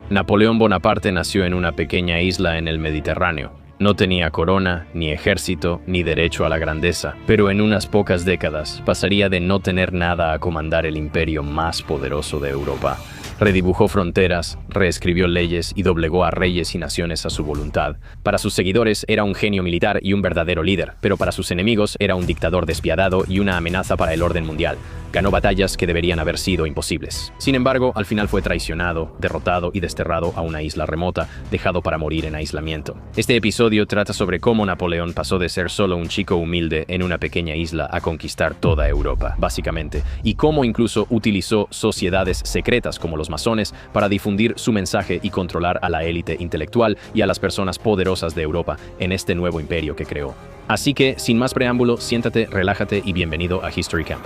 Napoleón Bonaparte nació en una pequeña isla en el Mediterráneo. No tenía corona, ni ejército, ni derecho a la grandeza, pero en unas pocas décadas pasaría de no tener nada a comandar el imperio más poderoso de Europa. Redibujó fronteras, reescribió leyes y doblegó a reyes y naciones a su voluntad. Para sus seguidores era un genio militar y un verdadero líder, pero para sus enemigos era un dictador despiadado y una amenaza para el orden mundial. Ganó batallas que deberían haber sido imposibles. Sin embargo, al final fue traicionado, derrotado y desterrado a una isla remota, dejado para morir en aislamiento. Este episodio trata sobre cómo Napoleón pasó de ser solo un chico humilde en una pequeña isla a conquistar toda Europa, básicamente, y cómo incluso utilizó sociedades secretas como los masones para difundir su mensaje y controlar a la élite intelectual y a las personas poderosas de Europa en este nuevo imperio que creó. Así que, sin más preámbulo, siéntate, relájate y bienvenido a History Camp.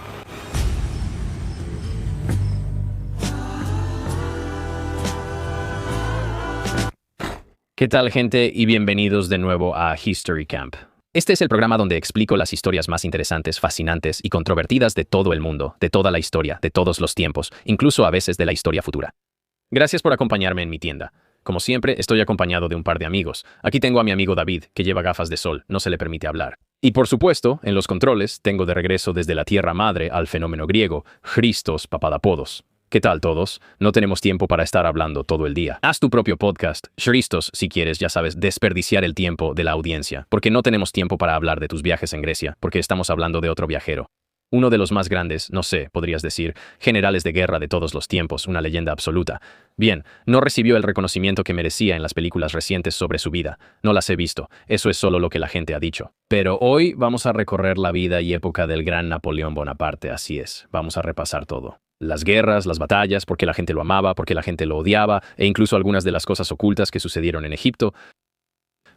¿Qué tal, gente? Y bienvenidos de nuevo a History Camp. Este es el programa donde explico las historias más interesantes, fascinantes y controvertidas de todo el mundo, de toda la historia, de todos los tiempos, incluso a veces de la historia futura. Gracias por acompañarme en mi tienda. Como siempre, estoy acompañado de un par de amigos. Aquí tengo a mi amigo David, que lleva gafas de sol, no se le permite hablar. Y por supuesto, en los controles, tengo de regreso desde la Tierra Madre al fenómeno griego, Christos Papadopoulos. ¿Qué tal todos? No tenemos tiempo para estar hablando todo el día. Haz tu propio podcast, Christos, si quieres, ya sabes, desperdiciar el tiempo de la audiencia, porque no tenemos tiempo para hablar de tus viajes en Grecia, porque estamos hablando de otro viajero. Uno de los más grandes, no sé, podrías decir, generales de guerra de todos los tiempos, una leyenda absoluta. Bien, no recibió el reconocimiento que merecía en las películas recientes sobre su vida. No las he visto, eso es solo lo que la gente ha dicho. Pero hoy vamos a recorrer la vida y época del gran Napoleón Bonaparte, así es, vamos a repasar todo. Las guerras, las batallas, por qué la gente lo amaba, por qué la gente lo odiaba, e incluso algunas de las cosas ocultas que sucedieron en Egipto.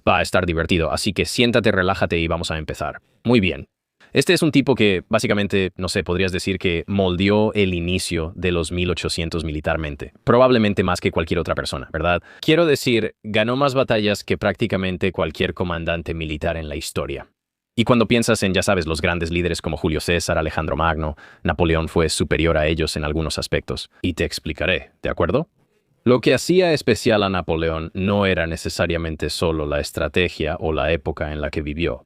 Va a estar divertido, así que siéntate, relájate y vamos a empezar. Muy bien. Este es un tipo que, básicamente, no sé, podrías decir que moldeó el inicio de los 1800 militarmente. Probablemente más que cualquier otra persona, ¿verdad? Quiero decir, ganó más batallas que prácticamente cualquier comandante militar en la historia. Y cuando piensas en, ya sabes, los grandes líderes como Julio César, Alejandro Magno, Napoleón fue superior a ellos en algunos aspectos. Y te explicaré, ¿de acuerdo? Lo que hacía especial a Napoleón no era necesariamente solo la estrategia o la época en la que vivió.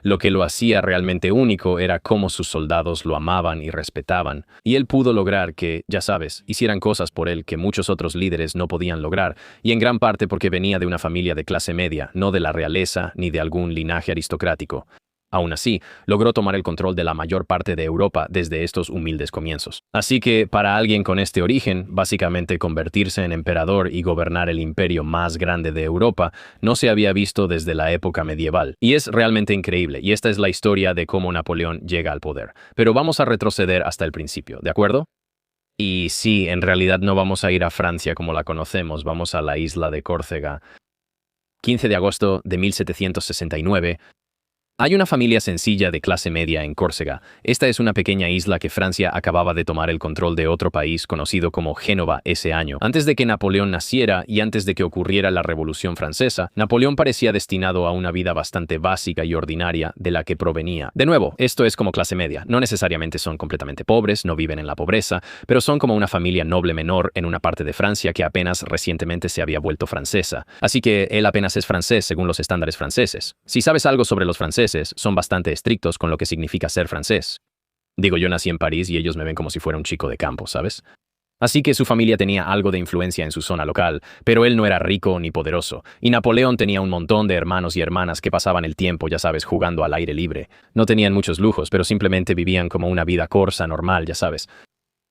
Lo que lo hacía realmente único era cómo sus soldados lo amaban y respetaban, y él pudo lograr que, ya sabes, hicieran cosas por él que muchos otros líderes no podían lograr, y en gran parte porque venía de una familia de clase media, no de la realeza ni de algún linaje aristocrático. Aún así, logró tomar el control de la mayor parte de Europa desde estos humildes comienzos. Así que, para alguien con este origen, básicamente convertirse en emperador y gobernar el imperio más grande de Europa no se había visto desde la época medieval. Y es realmente increíble, y esta es la historia de cómo Napoleón llega al poder. Pero vamos a retroceder hasta el principio, ¿de acuerdo? Y sí, en realidad no vamos a ir a Francia como la conocemos, vamos a la isla de Córcega. 15 de agosto de 1769, hay una familia sencilla de clase media en Córcega. Esta es una pequeña isla que Francia acababa de tomar el control de otro país conocido como Génova ese año. Antes de que Napoleón naciera y antes de que ocurriera la Revolución Francesa, Napoleón parecía destinado a una vida bastante básica y ordinaria de la que provenía. De nuevo, esto es como clase media. No necesariamente son completamente pobres, no viven en la pobreza, pero son como una familia noble menor en una parte de Francia que apenas recientemente se había vuelto francesa. Así que él apenas es francés según los estándares franceses. Si sabes algo sobre los franceses, son bastante estrictos con lo que significa ser francés. Digo, yo nací en París y ellos me ven como si fuera un chico de campo, ¿sabes? Así que su familia tenía algo de influencia en su zona local, pero él no era rico ni poderoso, y Napoleón tenía un montón de hermanos y hermanas que pasaban el tiempo, ya sabes, jugando al aire libre. No tenían muchos lujos, pero simplemente vivían como una vida corsa normal, ya sabes.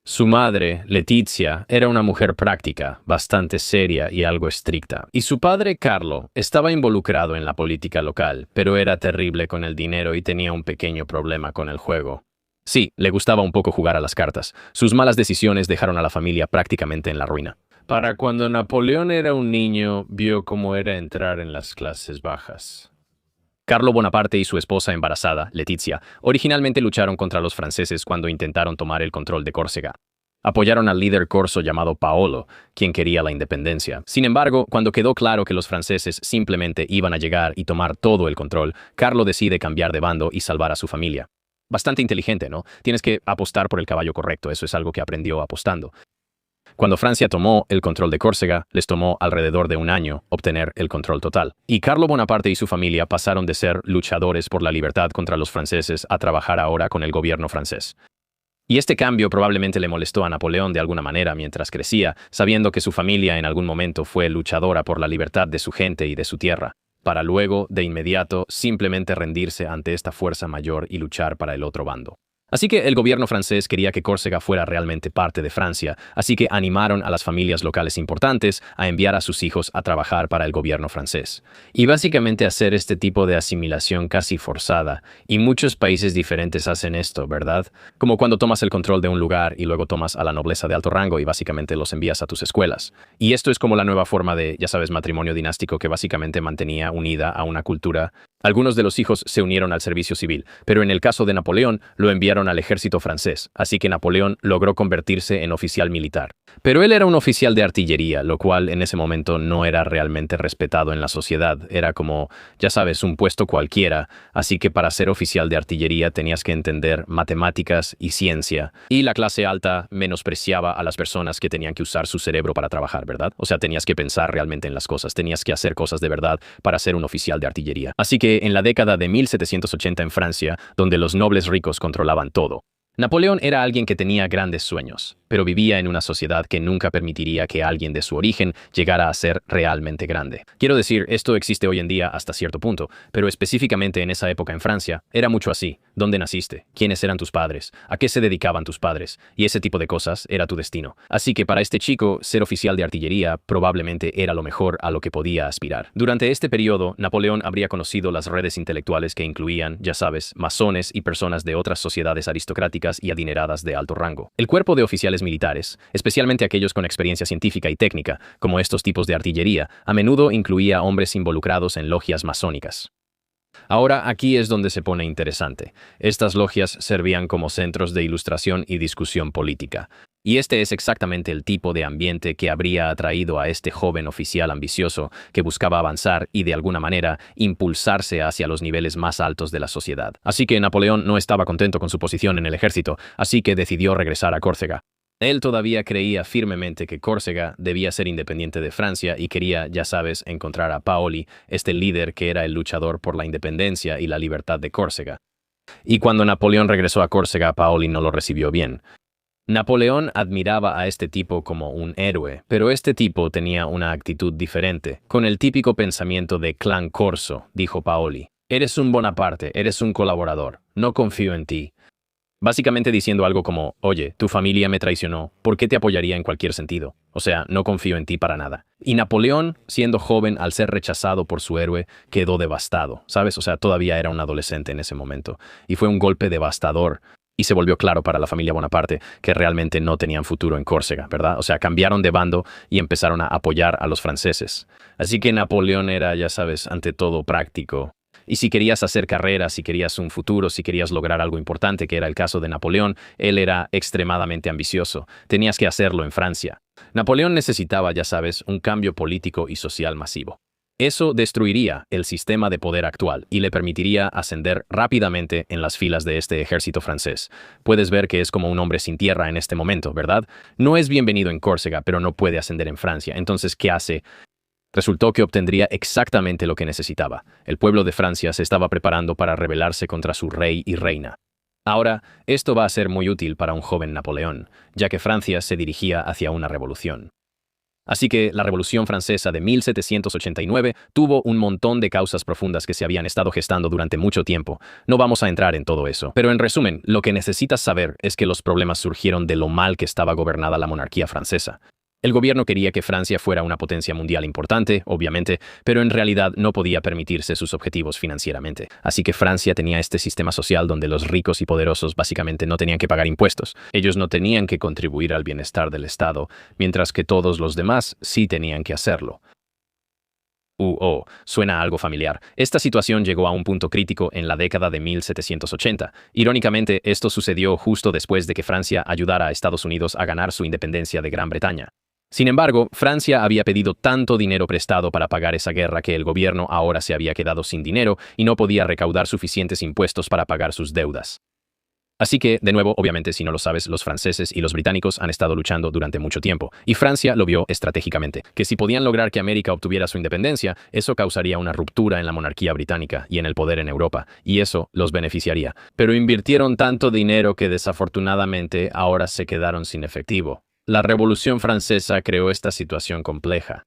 Su madre, Letizia, era una mujer práctica, bastante seria y algo estricta. Y su padre, Carlo, estaba involucrado en la política local, pero era terrible con el dinero y tenía un pequeño problema con el juego. Sí, le gustaba un poco jugar a las cartas. Sus malas decisiones dejaron a la familia prácticamente en la ruina. Para cuando Napoleón era un niño, vio cómo era entrar en las clases bajas. Carlo Bonaparte y su esposa embarazada, Letizia, originalmente lucharon contra los franceses cuando intentaron tomar el control de Córcega. Apoyaron al líder corso llamado Paolo, quien quería la independencia. Sin embargo, cuando quedó claro que los franceses simplemente iban a llegar y tomar todo el control, Carlo decide cambiar de bando y salvar a su familia. Bastante inteligente, ¿no? Tienes que apostar por el caballo correcto, eso es algo que aprendió apostando. Cuando Francia tomó el control de Córcega, les tomó alrededor de un año obtener el control total. Y Carlo Bonaparte y su familia pasaron de ser luchadores por la libertad contra los franceses a trabajar ahora con el gobierno francés. Y este cambio probablemente le molestó a Napoleón de alguna manera mientras crecía, sabiendo que su familia en algún momento fue luchadora por la libertad de su gente y de su tierra, para luego, de inmediato, simplemente rendirse ante esta fuerza mayor y luchar para el otro bando. Así que el gobierno francés quería que Córcega fuera realmente parte de Francia, así que animaron a las familias locales importantes a enviar a sus hijos a trabajar para el gobierno francés. Y básicamente hacer este tipo de asimilación casi forzada. Y muchos países diferentes hacen esto, ¿verdad? Como cuando tomas el control de un lugar y luego tomas a la nobleza de alto rango y básicamente los envías a tus escuelas. Y esto es como la nueva forma de, ya sabes, matrimonio dinástico que básicamente mantenía unida a una cultura. Algunos de los hijos se unieron al servicio civil, pero en el caso de Napoleón lo enviaron al ejército francés, así que Napoleón logró convertirse en oficial militar. Pero él era un oficial de artillería, lo cual en ese momento no era realmente respetado en la sociedad. Era como, ya sabes, un puesto cualquiera, así que para ser oficial de artillería tenías que entender matemáticas y ciencia. Y la clase alta menospreciaba a las personas que tenían que usar su cerebro para trabajar, ¿verdad? O sea, tenías que pensar realmente en las cosas, tenías que hacer cosas de verdad para ser un oficial de artillería. Así que en la década de 1780 en Francia, donde los nobles ricos controlaban todo, Napoleón era alguien que tenía grandes sueños, pero vivía en una sociedad que nunca permitiría que alguien de su origen llegara a ser realmente grande. Quiero decir, esto existe hoy en día hasta cierto punto, pero específicamente en esa época en Francia, era mucho así. ¿Dónde naciste? ¿Quiénes eran tus padres? ¿A qué se dedicaban tus padres? Y ese tipo de cosas era tu destino. Así que para este chico, ser oficial de artillería probablemente era lo mejor a lo que podía aspirar. Durante este periodo, Napoleón habría conocido las redes intelectuales que incluían, ya sabes, masones y personas de otras sociedades aristocráticas y adineradas de alto rango. El cuerpo de oficiales militares, especialmente aquellos con experiencia científica y técnica, como estos tipos de artillería, a menudo incluía hombres involucrados en logias masónicas. Ahora aquí es donde se pone interesante. Estas logias servían como centros de ilustración y discusión política. Y este es exactamente el tipo de ambiente que habría atraído a este joven oficial ambicioso que buscaba avanzar y de alguna manera impulsarse hacia los niveles más altos de la sociedad. Así que Napoleón no estaba contento con su posición en el ejército, así que decidió regresar a Córcega. Él todavía creía firmemente que Córcega debía ser independiente de Francia y quería, ya sabes, encontrar a Paoli, este líder que era el luchador por la independencia y la libertad de Córcega. Y cuando Napoleón regresó a Córcega, Paoli no lo recibió bien. Napoleón admiraba a este tipo como un héroe, pero este tipo tenía una actitud diferente, con el típico pensamiento de clan corso, dijo Paoli. Eres un Bonaparte, eres un colaborador, no confío en ti. Básicamente diciendo algo como, oye, tu familia me traicionó, ¿por qué te apoyaría en cualquier sentido? O sea, no confío en ti para nada. Y Napoleón, siendo joven, al ser rechazado por su héroe, quedó devastado, ¿sabes? O sea, todavía era un adolescente en ese momento. Y fue un golpe devastador. Y se volvió claro para la familia Bonaparte que realmente no tenían futuro en Córcega, ¿verdad? O sea, cambiaron de bando y empezaron a apoyar a los franceses. Así que Napoleón era, ya sabes, ante todo práctico. Y si querías hacer carrera, si querías un futuro, si querías lograr algo importante, que era el caso de Napoleón, él era extremadamente ambicioso. Tenías que hacerlo en Francia. Napoleón necesitaba, ya sabes, un cambio político y social masivo. Eso destruiría el sistema de poder actual y le permitiría ascender rápidamente en las filas de este ejército francés. Puedes ver que es como un hombre sin tierra en este momento, ¿verdad? No es bienvenido en Córcega, pero no puede ascender en Francia. Entonces, ¿qué hace? Resultó que obtendría exactamente lo que necesitaba. El pueblo de Francia se estaba preparando para rebelarse contra su rey y reina. Ahora, esto va a ser muy útil para un joven Napoleón, ya que Francia se dirigía hacia una revolución. Así que la Revolución Francesa de 1789 tuvo un montón de causas profundas que se habían estado gestando durante mucho tiempo. No vamos a entrar en todo eso. Pero en resumen, lo que necesitas saber es que los problemas surgieron de lo mal que estaba gobernada la monarquía francesa. El gobierno quería que Francia fuera una potencia mundial importante, obviamente, pero en realidad no podía permitirse sus objetivos financieramente. Así que Francia tenía este sistema social donde los ricos y poderosos básicamente no tenían que pagar impuestos. Ellos no tenían que contribuir al bienestar del Estado, mientras que todos los demás sí tenían que hacerlo. Suena algo familiar. Esta situación llegó a un punto crítico en la década de 1780. Irónicamente, esto sucedió justo después de que Francia ayudara a Estados Unidos a ganar su independencia de Gran Bretaña. Sin embargo, Francia había pedido tanto dinero prestado para pagar esa guerra que el gobierno ahora se había quedado sin dinero y no podía recaudar suficientes impuestos para pagar sus deudas. Así que, de nuevo, obviamente, si no lo sabes, los franceses y los británicos han estado luchando durante mucho tiempo, y Francia lo vio estratégicamente, que si podían lograr que América obtuviera su independencia, eso causaría una ruptura en la monarquía británica y en el poder en Europa, y eso los beneficiaría. Pero invirtieron tanto dinero que desafortunadamente ahora se quedaron sin efectivo. La Revolución Francesa creó esta situación compleja.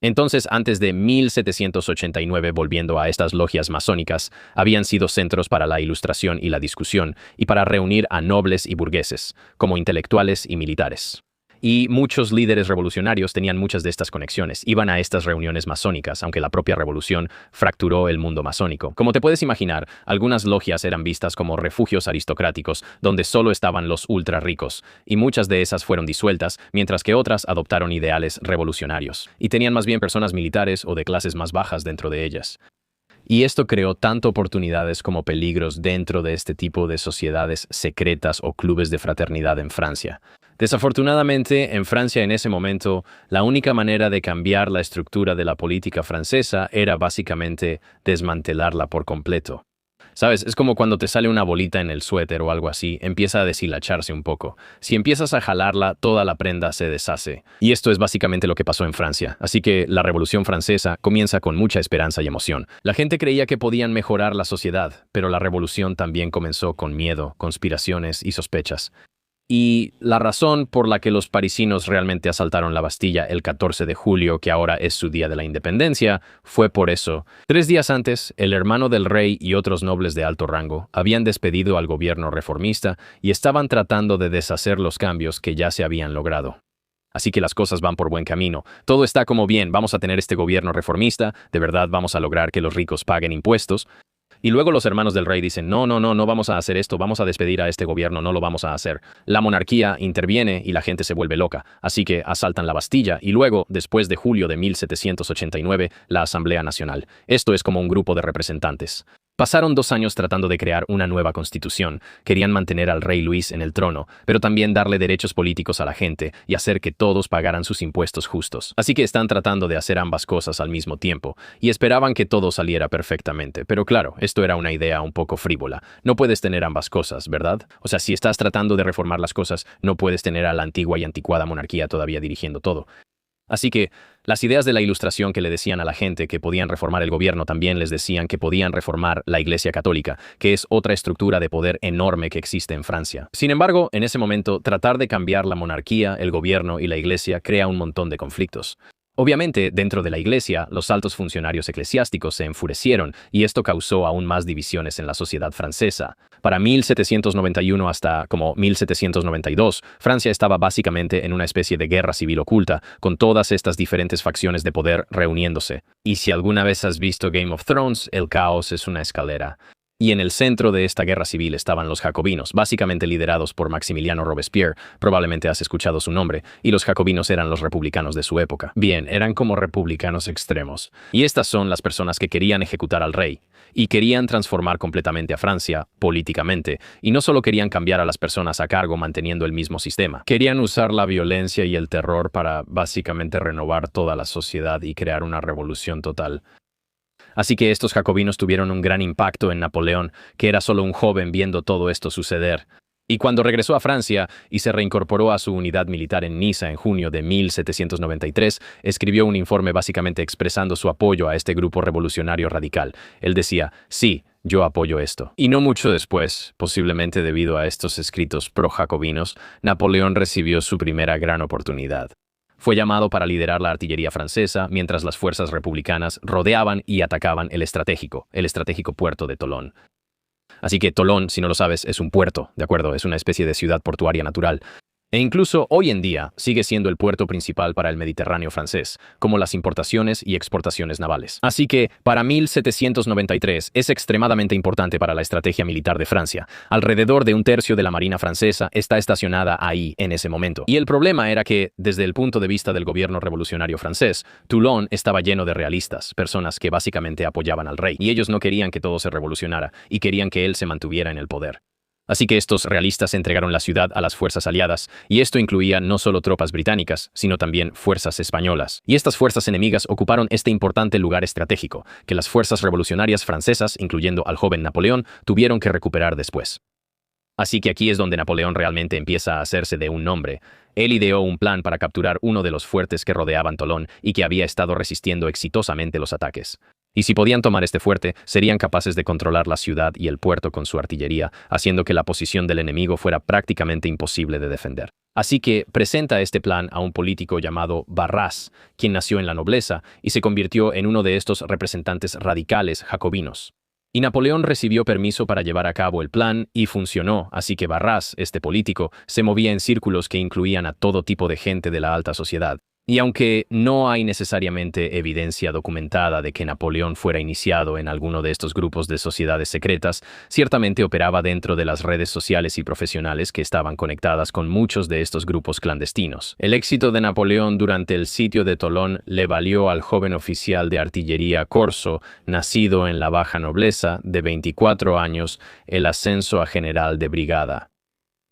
Entonces, antes de 1789, volviendo a estas logias masónicas, habían sido centros para la ilustración y la discusión, y para reunir a nobles y burgueses, como intelectuales y militares. Y muchos líderes revolucionarios tenían muchas de estas conexiones, iban a estas reuniones masónicas, aunque la propia revolución fracturó el mundo masónico. Como te puedes imaginar, algunas logias eran vistas como refugios aristocráticos, donde solo estaban los ultra ricos, y muchas de esas fueron disueltas, mientras que otras adoptaron ideales revolucionarios, y tenían más bien personas militares o de clases más bajas dentro de ellas. Y esto creó tanto oportunidades como peligros dentro de este tipo de sociedades secretas o clubes de fraternidad en Francia. Desafortunadamente, en Francia en ese momento, la única manera de cambiar la estructura de la política francesa era básicamente desmantelarla por completo. ¿Sabes? Es como cuando te sale una bolita en el suéter o algo así, empieza a deshilacharse un poco. Si empiezas a jalarla, toda la prenda se deshace. Y esto es básicamente lo que pasó en Francia. Así que la Revolución Francesa comienza con mucha esperanza y emoción. La gente creía que podían mejorar la sociedad, pero la revolución también comenzó con miedo, conspiraciones y sospechas. Y la razón por la que los parisinos realmente asaltaron la Bastilla el 14 de julio, que ahora es su día de la independencia, fue por eso. 3 días antes, el hermano del rey y otros nobles de alto rango habían despedido al gobierno reformista y estaban tratando de deshacer los cambios que ya se habían logrado. Así que las cosas van por buen camino. Todo está como bien, vamos a tener este gobierno reformista, de verdad vamos a lograr que los ricos paguen impuestos. Y luego los hermanos del rey dicen, no vamos a hacer esto, vamos a despedir a este gobierno, no lo vamos a hacer. La monarquía interviene y la gente se vuelve loca, así que asaltan la Bastilla y luego, después de julio de 1789, la Asamblea Nacional. Esto es como un grupo de representantes. Pasaron 2 años tratando de crear una nueva constitución. Querían mantener al rey Luis en el trono, pero también darle derechos políticos a la gente y hacer que todos pagaran sus impuestos justos. Así que están tratando de hacer ambas cosas al mismo tiempo, y esperaban que todo saliera perfectamente. Pero claro, esto era una idea un poco frívola. No puedes tener ambas cosas, ¿verdad? O sea, si estás tratando de reformar las cosas, no puedes tener a la antigua y anticuada monarquía todavía dirigiendo todo. Así que las ideas de la Ilustración que le decían a la gente que podían reformar el gobierno también les decían que podían reformar la Iglesia Católica, que es otra estructura de poder enorme que existe en Francia. Sin embargo, en ese momento, tratar de cambiar la monarquía, el gobierno y la Iglesia crea un montón de conflictos. Obviamente, dentro de la Iglesia, los altos funcionarios eclesiásticos se enfurecieron y esto causó aún más divisiones en la sociedad francesa. Para 1791 hasta como 1792, Francia estaba básicamente en una especie de guerra civil oculta, con todas estas diferentes facciones de poder reuniéndose. Y si alguna vez has visto Game of Thrones, el caos es una escalera. Y en el centro de esta guerra civil estaban los jacobinos, básicamente liderados por Maximiliano Robespierre, probablemente has escuchado su nombre, y los jacobinos eran los republicanos de su época. Bien, eran como republicanos extremos. Y estas son las personas que querían ejecutar al rey, y querían transformar completamente a Francia, políticamente, y no solo querían cambiar a las personas a cargo manteniendo el mismo sistema. Querían usar la violencia y el terror para básicamente renovar toda la sociedad y crear una revolución total. Así que estos jacobinos tuvieron un gran impacto en Napoleón, que era solo un joven viendo todo esto suceder. Y cuando regresó a Francia y se reincorporó a su unidad militar en Niza en junio de 1793, escribió un informe básicamente expresando su apoyo a este grupo revolucionario radical. Él decía, sí, yo apoyo esto. Y no mucho después, posiblemente debido a estos escritos pro-jacobinos, Napoleón recibió su primera gran oportunidad. Fue llamado para liderar la artillería francesa mientras las fuerzas republicanas rodeaban y atacaban el estratégico puerto de Tolón. Así que Tolón, si no lo sabes, es un puerto, ¿de acuerdo? Es una especie de ciudad portuaria natural. E incluso hoy en día sigue siendo el puerto principal para el Mediterráneo francés, como las importaciones y exportaciones navales. Así que, para 1793 es extremadamente importante para la estrategia militar de Francia. Alrededor de 1/3 de la marina francesa está estacionada ahí en ese momento. Y el problema era que, desde el punto de vista del gobierno revolucionario francés, Toulon estaba lleno de realistas, personas que básicamente apoyaban al rey, y ellos no querían que todo se revolucionara, y querían que él se mantuviera en el poder. Así que estos realistas entregaron la ciudad a las fuerzas aliadas, y esto incluía no solo tropas británicas, sino también fuerzas españolas. Y estas fuerzas enemigas ocuparon este importante lugar estratégico, que las fuerzas revolucionarias francesas, incluyendo al joven Napoleón, tuvieron que recuperar después. Así que aquí es donde Napoleón realmente empieza a hacerse de un nombre. Él ideó un plan para capturar uno de los fuertes que rodeaban Tolón y que había estado resistiendo exitosamente los ataques. Y si podían tomar este fuerte, serían capaces de controlar la ciudad y el puerto con su artillería, haciendo que la posición del enemigo fuera prácticamente imposible de defender. Así que presenta este plan a un político llamado Barras, quien nació en la nobleza y se convirtió en uno de estos representantes radicales jacobinos. Y Napoleón recibió permiso para llevar a cabo el plan y funcionó, así que Barras, este político, se movía en círculos que incluían a todo tipo de gente de la alta sociedad. Y aunque no hay necesariamente evidencia documentada de que Napoleón fuera iniciado en alguno de estos grupos de sociedades secretas, ciertamente operaba dentro de las redes sociales y profesionales que estaban conectadas con muchos de estos grupos clandestinos. El éxito de Napoleón durante el sitio de Tolón le valió al joven oficial de artillería Corso, nacido en la baja nobleza, de 24 años, el ascenso a general de brigada.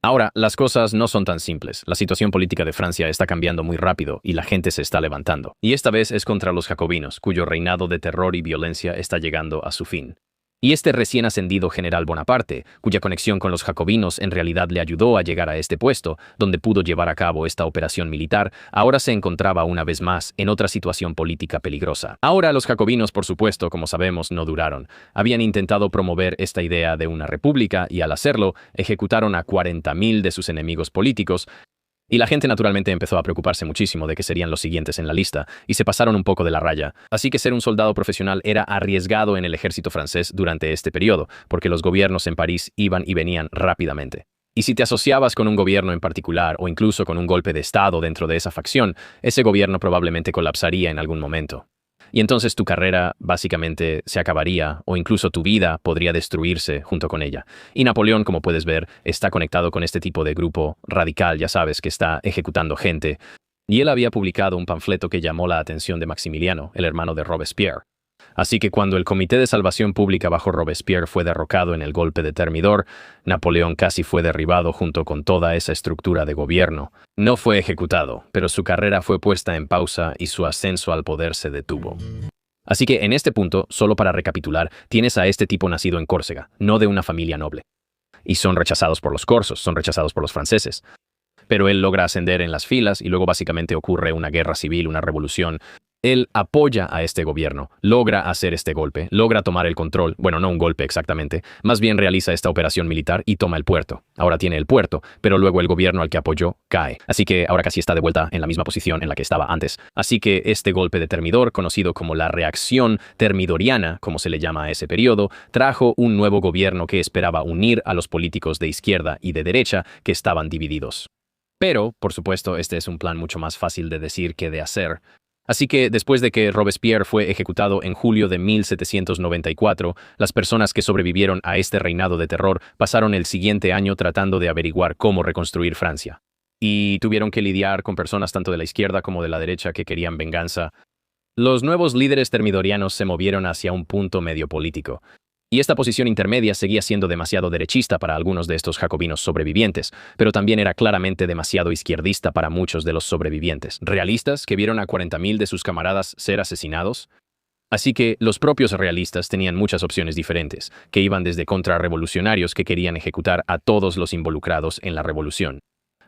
Ahora, las cosas no son tan simples. La situación política de Francia está cambiando muy rápido y la gente se está levantando. Y esta vez es contra los jacobinos, cuyo reinado de terror y violencia está llegando a su fin. Y este recién ascendido general Bonaparte, cuya conexión con los jacobinos en realidad le ayudó a llegar a este puesto, donde pudo llevar a cabo esta operación militar, ahora se encontraba una vez más en otra situación política peligrosa. Ahora los jacobinos, por supuesto, como sabemos, no duraron. Habían intentado promover esta idea de una república y al hacerlo, ejecutaron a 40.000 de sus enemigos políticos. Y la gente naturalmente empezó a preocuparse muchísimo de que serían los siguientes en la lista, y se pasaron un poco de la raya. Así que ser un soldado profesional era arriesgado en el ejército francés durante este periodo, porque los gobiernos en París iban y venían rápidamente. Y si te asociabas con un gobierno en particular o incluso con un golpe de estado dentro de esa facción, ese gobierno probablemente colapsaría en algún momento. Y entonces tu carrera básicamente se acabaría o incluso tu vida podría destruirse junto con ella. Y Napoleón, como puedes ver, está conectado con este tipo de grupo radical, ya sabes, que está ejecutando gente. Y él había publicado un panfleto que llamó la atención de Maximiliano, el hermano de Robespierre. Así que cuando el Comité de Salvación Pública bajo Robespierre fue derrocado en el golpe de Thermidor, Napoleón casi fue derribado junto con toda esa estructura de gobierno. No fue ejecutado, pero su carrera fue puesta en pausa y su ascenso al poder se detuvo. Así que en este punto, solo para recapitular, tienes a este tipo nacido en Córcega, no de una familia noble. Y son rechazados por los corsos, son rechazados por los franceses. Pero él logra ascender en las filas y luego básicamente ocurre una guerra civil, una revolución. Él apoya a este gobierno, logra hacer este golpe, logra tomar el control, bueno, no un golpe exactamente, más bien realiza esta operación militar y toma el puerto. Ahora tiene el puerto, pero luego el gobierno al que apoyó cae. Así que ahora casi está de vuelta en la misma posición en la que estaba antes. Así que este golpe de Thermidor, conocido como la reacción termidoriana, como se le llama a ese periodo, trajo un nuevo gobierno que esperaba unir a los políticos de izquierda y de derecha que estaban divididos. Pero, por supuesto, este es un plan mucho más fácil de decir que de hacer. Así que después de que Robespierre fue ejecutado en julio de 1794, las personas que sobrevivieron a este reinado de terror pasaron el siguiente año tratando de averiguar cómo reconstruir Francia. Y tuvieron que lidiar con personas tanto de la izquierda como de la derecha que querían venganza. Los nuevos líderes termidorianos se movieron hacia un punto medio político. Y esta posición intermedia seguía siendo demasiado derechista para algunos de estos jacobinos sobrevivientes, pero también era claramente demasiado izquierdista para muchos de los sobrevivientes, realistas que vieron a 40.000 de sus camaradas ser asesinados. Así que los propios realistas tenían muchas opciones diferentes, que iban desde contrarrevolucionarios que querían ejecutar a todos los involucrados en la revolución,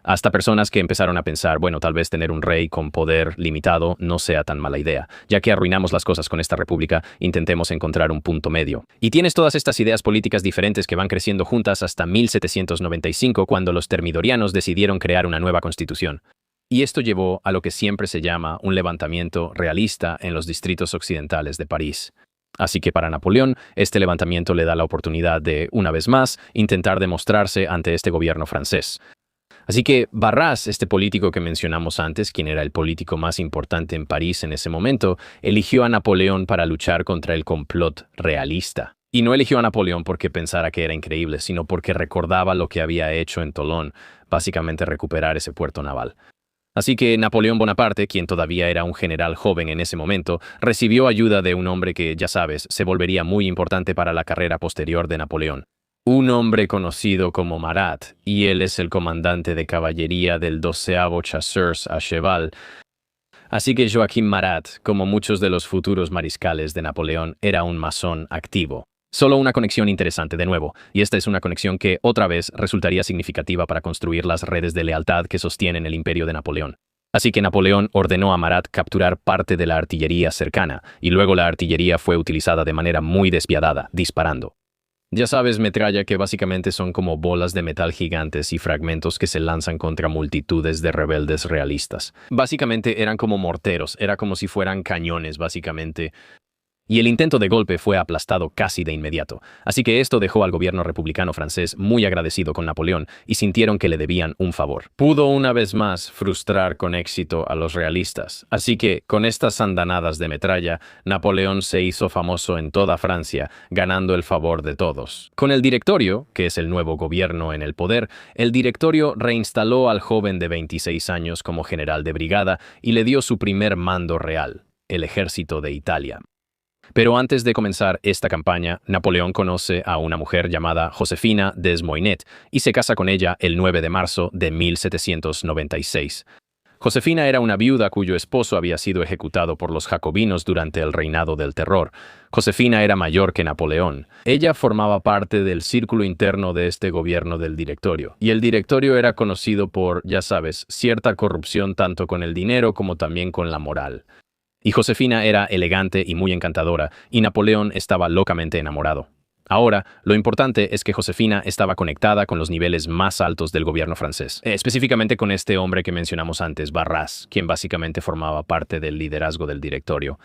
hasta personas que empezaron a pensar, bueno, tal vez tener un rey con poder limitado no sea tan mala idea. Ya que arruinamos las cosas con esta república, intentemos encontrar un punto medio. Y tienes todas estas ideas políticas diferentes que van creciendo juntas hasta 1795, cuando los termidorianos decidieron crear una nueva constitución. Y esto llevó a lo que siempre se llama un levantamiento realista en los distritos occidentales de París. Así que para Napoleón, este levantamiento le da la oportunidad de, una vez más, intentar demostrarse ante este gobierno francés. Así que Barras, este político que mencionamos antes, quien era el político más importante en París en ese momento, eligió a Napoleón para luchar contra el complot realista. Y no eligió a Napoleón porque pensara que era increíble, sino porque recordaba lo que había hecho en Tolón, básicamente recuperar ese puerto naval. Así que Napoleón Bonaparte, quien todavía era un general joven en ese momento, recibió ayuda de un hombre que, ya sabes, se volvería muy importante para la carrera posterior de Napoleón. Un hombre conocido como Marat, y él es el comandante de caballería del 12º Chasseurs a Cheval. Así que Joachim Marat, como muchos de los futuros mariscales de Napoleón, era un masón activo. Solo una conexión interesante de nuevo, y esta es una conexión que, otra vez, resultaría significativa para construir las redes de lealtad que sostienen el imperio de Napoleón. Así que Napoleón ordenó a Marat capturar parte de la artillería cercana, y luego la artillería fue utilizada de manera muy despiadada, disparando. Ya sabes, metralla que básicamente son como bolas de metal gigantes y fragmentos que se lanzan contra multitudes de rebeldes realistas. Básicamente eran como morteros, era como si fueran cañones, básicamente. Y el intento de golpe fue aplastado casi de inmediato, así que esto dejó al gobierno republicano francés muy agradecido con Napoleón y sintieron que le debían un favor. Pudo una vez más frustrar con éxito a los realistas, así que con estas andanadas de metralla, Napoleón se hizo famoso en toda Francia, ganando el favor de todos. Con el Directorio, que es el nuevo gobierno en el poder, el Directorio reinstaló al joven de 26 años como general de brigada y le dio su primer mando real, el ejército de Italia. Pero antes de comenzar esta campaña, Napoleón conoce a una mujer llamada Josefina Desmoinet y se casa con ella el 9 de marzo de 1796. Josefina era una viuda cuyo esposo había sido ejecutado por los jacobinos durante el reinado del terror. Josefina era mayor que Napoleón. Ella formaba parte del círculo interno de este gobierno del Directorio. Y el Directorio era conocido por, ya sabes, cierta corrupción tanto con el dinero como también con la moral. Y Josefina era elegante y muy encantadora, y Napoleón estaba locamente enamorado. Ahora, lo importante es que Josefina estaba conectada con los niveles más altos del gobierno francés, específicamente con este hombre que mencionamos antes, Barras, quien básicamente formaba parte del liderazgo del Directorio.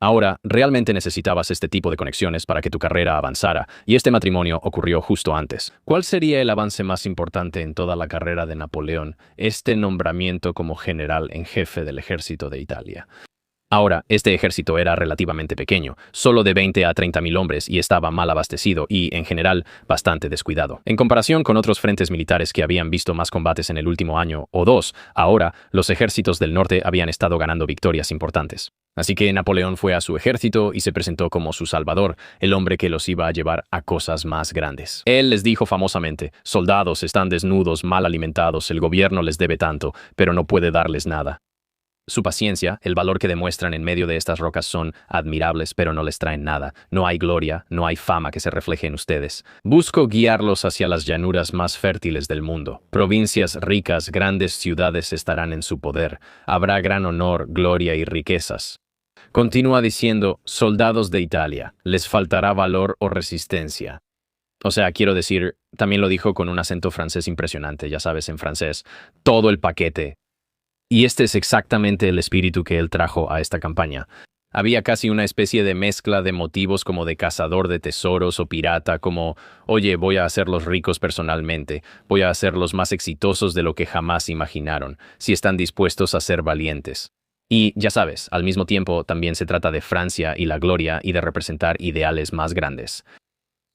Ahora, realmente necesitabas este tipo de conexiones para que tu carrera avanzara, y este matrimonio ocurrió justo antes. ¿Cuál sería el avance más importante en toda la carrera de Napoleón? Este nombramiento como general en jefe del ejército de Italia. Ahora, este ejército era relativamente pequeño, solo de 20 a 30.000 hombres y estaba mal abastecido y, en general, bastante descuidado. En comparación con otros frentes militares que habían visto más combates en el último año o dos, ahora los ejércitos del norte habían estado ganando victorias importantes. Así que Napoleón fue a su ejército y se presentó como su salvador, el hombre que los iba a llevar a cosas más grandes. Él les dijo famosamente: soldados están desnudos, mal alimentados, el gobierno les debe tanto, pero no puede darles nada. Su paciencia, el valor que demuestran en medio de estas rocas son admirables, pero no les traen nada. No hay gloria, no hay fama que se refleje en ustedes. Busco guiarlos hacia las llanuras más fértiles del mundo. Provincias ricas, grandes ciudades estarán en su poder. Habrá gran honor, gloria y riquezas. Continúa diciendo: soldados de Italia, les faltará valor o resistencia. O sea, quiero decir, también lo dijo con un acento francés impresionante, ya sabes, en francés, todo el paquete. Y este es exactamente el espíritu que él trajo a esta campaña. Había casi una especie de mezcla de motivos como de cazador de tesoros o pirata, como, oye, voy a hacerlos ricos personalmente, voy a hacerlos más exitosos de lo que jamás imaginaron, si están dispuestos a ser valientes. Y, ya sabes, al mismo tiempo también se trata de Francia y la gloria y de representar ideales más grandes.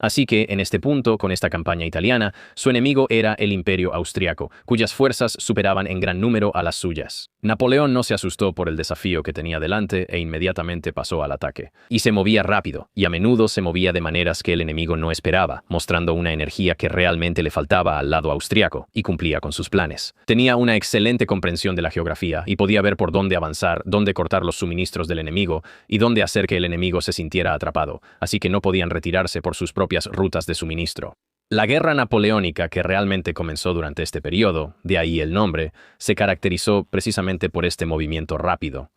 Así que, en este punto, con esta campaña italiana, su enemigo era el Imperio Austriaco, cuyas fuerzas superaban en gran número a las suyas. Napoleón no se asustó por el desafío que tenía delante e inmediatamente pasó al ataque. Y se movía rápido, y a menudo se movía de maneras que el enemigo no esperaba, mostrando una energía que realmente le faltaba al lado austriaco, y cumplía con sus planes. Tenía una excelente comprensión de la geografía y podía ver por dónde avanzar, dónde cortar los suministros del enemigo y dónde hacer que el enemigo se sintiera atrapado, así que no podían retirarse por sus propias rutas de suministro. La guerra napoleónica, que realmente comenzó durante este periodo, de ahí el nombre, se caracterizó precisamente por este movimiento rápido.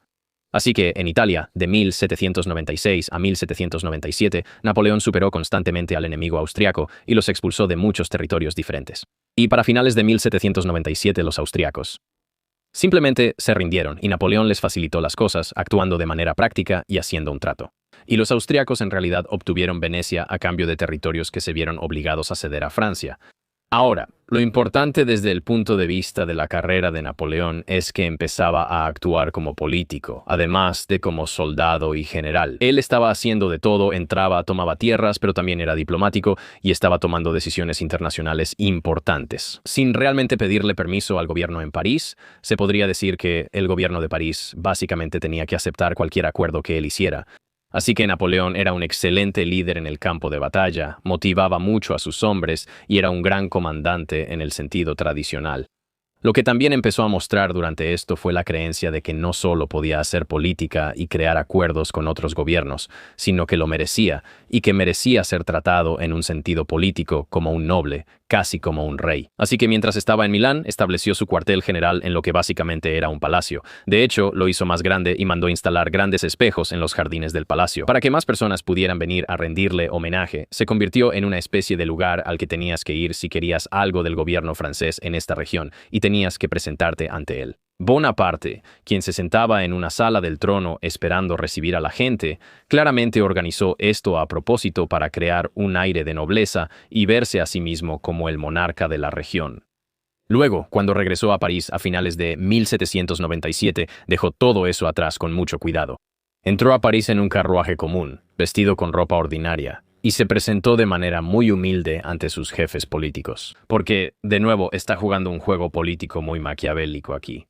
Así que, en Italia, de 1796 a 1797, Napoleón superó constantemente al enemigo austriaco y los expulsó de muchos territorios diferentes. Y para finales de 1797 los austriacos simplemente se rindieron y Napoleón les facilitó las cosas, actuando de manera práctica y haciendo un trato. Y los austriacos en realidad obtuvieron Venecia a cambio de territorios que se vieron obligados a ceder a Francia. Ahora, lo importante desde el punto de vista de la carrera de Napoleón es que empezaba a actuar como político, además de como soldado y general. Él estaba haciendo de todo, entraba, tomaba tierras, pero también era diplomático y estaba tomando decisiones internacionales importantes. Sin realmente pedirle permiso al gobierno en París, se podría decir que el gobierno de París básicamente tenía que aceptar cualquier acuerdo que él hiciera. Así que Napoleón era un excelente líder en el campo de batalla, motivaba mucho a sus hombres y era un gran comandante en el sentido tradicional. Lo que también empezó a mostrar durante esto fue la creencia de que no solo podía hacer política y crear acuerdos con otros gobiernos, sino que lo merecía y que merecía ser tratado en un sentido político como un noble, casi como un rey. Así que mientras estaba en Milán, estableció su cuartel general en lo que básicamente era un palacio. De hecho, lo hizo más grande y mandó instalar grandes espejos en los jardines del palacio. Para que más personas pudieran venir a rendirle homenaje, se convirtió en una especie de lugar al que tenías que ir si querías algo del gobierno francés en esta región y tenías que presentarte ante él. Bonaparte, quien se sentaba en una sala del trono esperando recibir a la gente, claramente organizó esto a propósito para crear un aire de nobleza y verse a sí mismo como el monarca de la región. Luego, cuando regresó a París a finales de 1797, dejó todo eso atrás con mucho cuidado. Entró a París en un carruaje común, vestido con ropa ordinaria, y se presentó de manera muy humilde ante sus jefes políticos. Porque, de nuevo, está jugando un juego político muy maquiavélico aquí.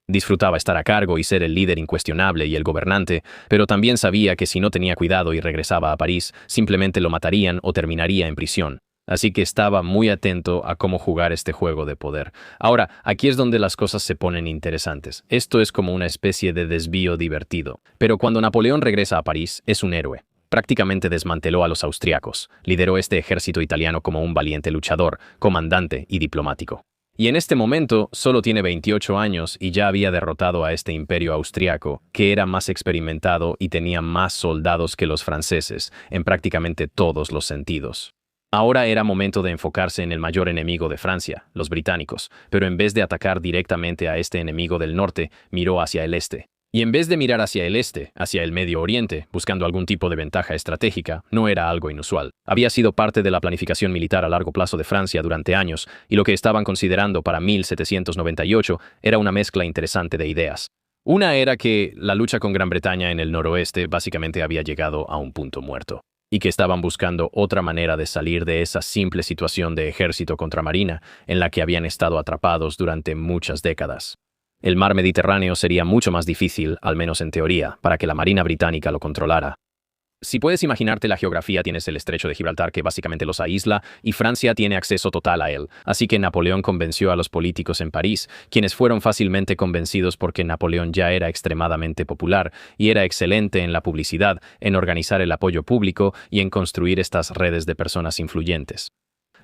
Disfrutaba estar a cargo y ser el líder incuestionable y el gobernante, pero también sabía que si no tenía cuidado y regresaba a París, simplemente lo matarían o terminaría en prisión. Así que estaba muy atento a cómo jugar este juego de poder. Ahora, aquí es donde las cosas se ponen interesantes. Esto es como una especie de desvío divertido. Pero cuando Napoleón regresa a París, es un héroe. Prácticamente desmanteló a los austriacos, lideró este ejército italiano como un valiente luchador, comandante y diplomático. Y en este momento solo tiene 28 años y ya había derrotado a este imperio austriaco, que era más experimentado y tenía más soldados que los franceses, en prácticamente todos los sentidos. Ahora era momento de enfocarse en el mayor enemigo de Francia, los británicos, pero en vez de atacar directamente a este enemigo del norte, miró hacia el este. Y en vez de mirar hacia el este, hacia el Medio Oriente, buscando algún tipo de ventaja estratégica, no era algo inusual. Había sido parte de la planificación militar a largo plazo de Francia durante años, y lo que estaban considerando para 1798 era una mezcla interesante de ideas. Una era que la lucha con Gran Bretaña en el noroeste básicamente había llegado a un punto muerto, y que estaban buscando otra manera de salir de esa simple situación de ejército contra marina en la que habían estado atrapados durante muchas décadas. El mar Mediterráneo sería mucho más difícil, al menos en teoría, para que la Marina británica lo controlara. Si puedes imaginarte la geografía, tienes el estrecho de Gibraltar que básicamente los aísla y Francia tiene acceso total a él. Así que Napoleón convenció a los políticos en París, quienes fueron fácilmente convencidos porque Napoleón ya era extremadamente popular y era excelente en la publicidad, en organizar el apoyo público y en construir estas redes de personas influyentes.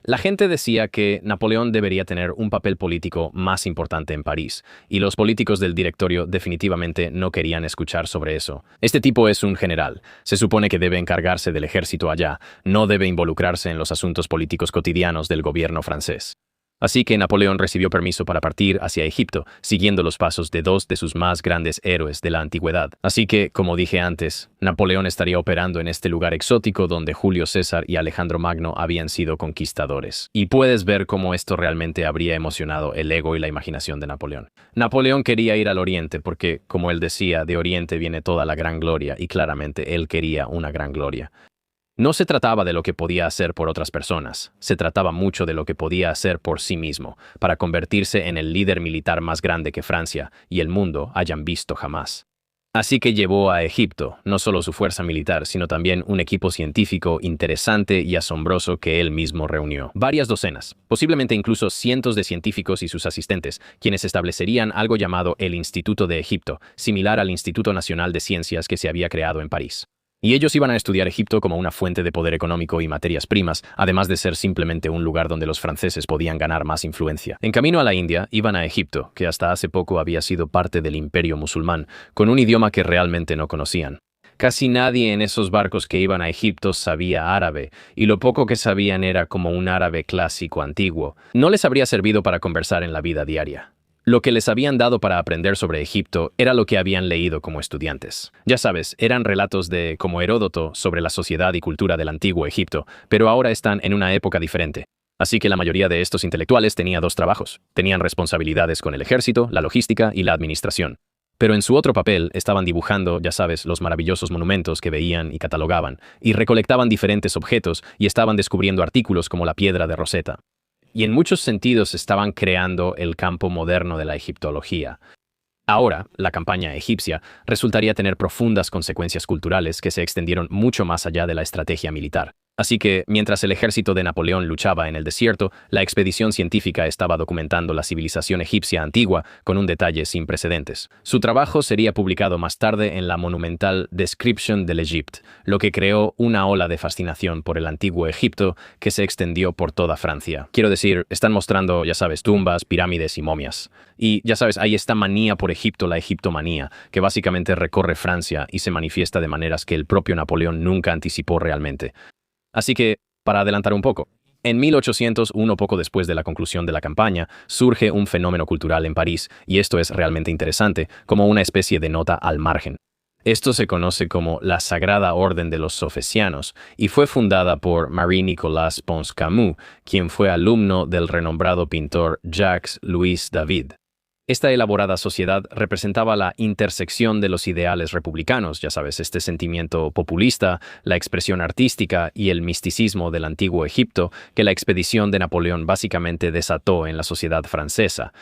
La gente decía que Napoleón debería tener un papel político más importante en París, y los políticos del directorio definitivamente no querían escuchar sobre eso. Este tipo es un general. Se supone que debe encargarse del ejército allá, no debe involucrarse en los asuntos políticos cotidianos del gobierno francés. Así que Napoleón recibió permiso para partir hacia Egipto, siguiendo los pasos de dos de sus más grandes héroes de la antigüedad. Así que, como dije antes, Napoleón estaría operando en este lugar exótico donde Julio César y Alejandro Magno habían sido conquistadores. Y puedes ver cómo esto realmente habría emocionado el ego y la imaginación de Napoleón. Napoleón quería ir al Oriente porque, como él decía, de Oriente viene toda la gran gloria, y claramente él quería una gran gloria. No se trataba de lo que podía hacer por otras personas, se trataba mucho de lo que podía hacer por sí mismo, para convertirse en el líder militar más grande que Francia y el mundo hayan visto jamás. Así que llevó a Egipto no solo su fuerza militar, sino también un equipo científico interesante y asombroso que él mismo reunió. Varias docenas, posiblemente incluso cientos de científicos y sus asistentes, quienes establecerían algo llamado el Instituto de Egipto, similar al Instituto Nacional de Ciencias que se había creado en París. Y ellos iban a estudiar Egipto como una fuente de poder económico y materias primas, además de ser simplemente un lugar donde los franceses podían ganar más influencia. En camino a la India, iban a Egipto, que hasta hace poco había sido parte del imperio musulmán, con un idioma que realmente no conocían. Casi nadie en esos barcos que iban a Egipto sabía árabe, y lo poco que sabían era como un árabe clásico antiguo. No les habría servido para conversar en la vida diaria. Lo que les habían dado para aprender sobre Egipto era lo que habían leído como estudiantes. Ya sabes, eran relatos de, como Heródoto, sobre la sociedad y cultura del antiguo Egipto, pero ahora están en una época diferente. Así que la mayoría de estos intelectuales tenía dos trabajos. Tenían responsabilidades con el ejército, la logística y la administración. Pero en su otro papel estaban dibujando, ya sabes, los maravillosos monumentos que veían y catalogaban, y recolectaban diferentes objetos y estaban descubriendo artículos como la piedra de Rosetta. Y en muchos sentidos estaban creando el campo moderno de la egiptología. Ahora, la campaña egipcia resultaría tener profundas consecuencias culturales que se extendieron mucho más allá de la estrategia militar. Así que, mientras el ejército de Napoleón luchaba en el desierto, la expedición científica estaba documentando la civilización egipcia antigua con un detalle sin precedentes. Su trabajo sería publicado más tarde en la monumental Description de l'Égypte, lo que creó una ola de fascinación por el antiguo Egipto que se extendió por toda Francia. Quiero decir, están mostrando, ya sabes, tumbas, pirámides y momias. Y, ya sabes, hay esta manía por Egipto, la egiptomanía, que básicamente recorre Francia y se manifiesta de maneras que el propio Napoleón nunca anticipó realmente. Así que, para adelantar un poco, en 1801, poco después de la conclusión de la campaña, surge un fenómeno cultural en París, y esto es realmente interesante, como una especie de nota al margen. Esto se conoce como la Sagrada Orden de los Sofesianos, y fue fundada por Marie-Nicolas Pons-Camus, quien fue alumno del renombrado pintor Jacques-Louis David. Esta elaborada sociedad representaba la intersección de los ideales republicanos, ya sabes, este sentimiento populista, la expresión artística y el misticismo del antiguo Egipto que la expedición de Napoleón básicamente desató en la sociedad francesa.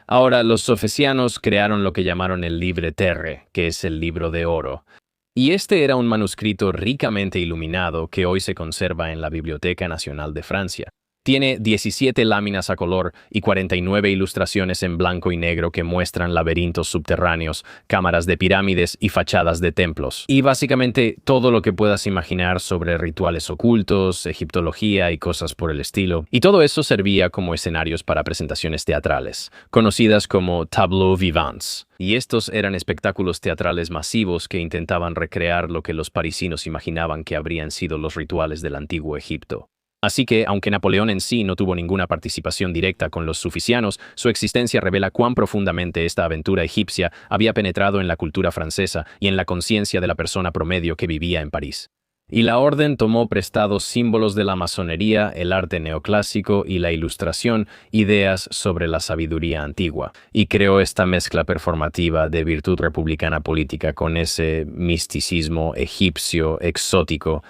Ahora, los sofesianos crearon lo que llamaron el Livre Terre, que es el libro de oro. Y este era un manuscrito ricamente iluminado que hoy se conserva en la Biblioteca Nacional de Francia. Tiene 17 láminas a color y 49 ilustraciones en blanco y negro que muestran laberintos subterráneos, cámaras de pirámides y fachadas de templos. Y básicamente todo lo que puedas imaginar sobre rituales ocultos, egiptología y cosas por el estilo. Y todo eso servía como escenarios para presentaciones teatrales, conocidas como tableaux vivants. Y estos eran espectáculos teatrales masivos que intentaban recrear lo que los parisinos imaginaban que habrían sido los rituales del antiguo Egipto. Así que, aunque Napoleón en sí no tuvo ninguna participación directa con los sufisianos, su existencia revela cuán profundamente esta aventura egipcia había penetrado en la cultura francesa y en la conciencia de la persona promedio que vivía en París. Y la orden tomó prestados símbolos de la masonería, el arte neoclásico y la ilustración, ideas sobre la sabiduría antigua, y creó esta mezcla performativa de virtud republicana política con ese misticismo egipcio exótico.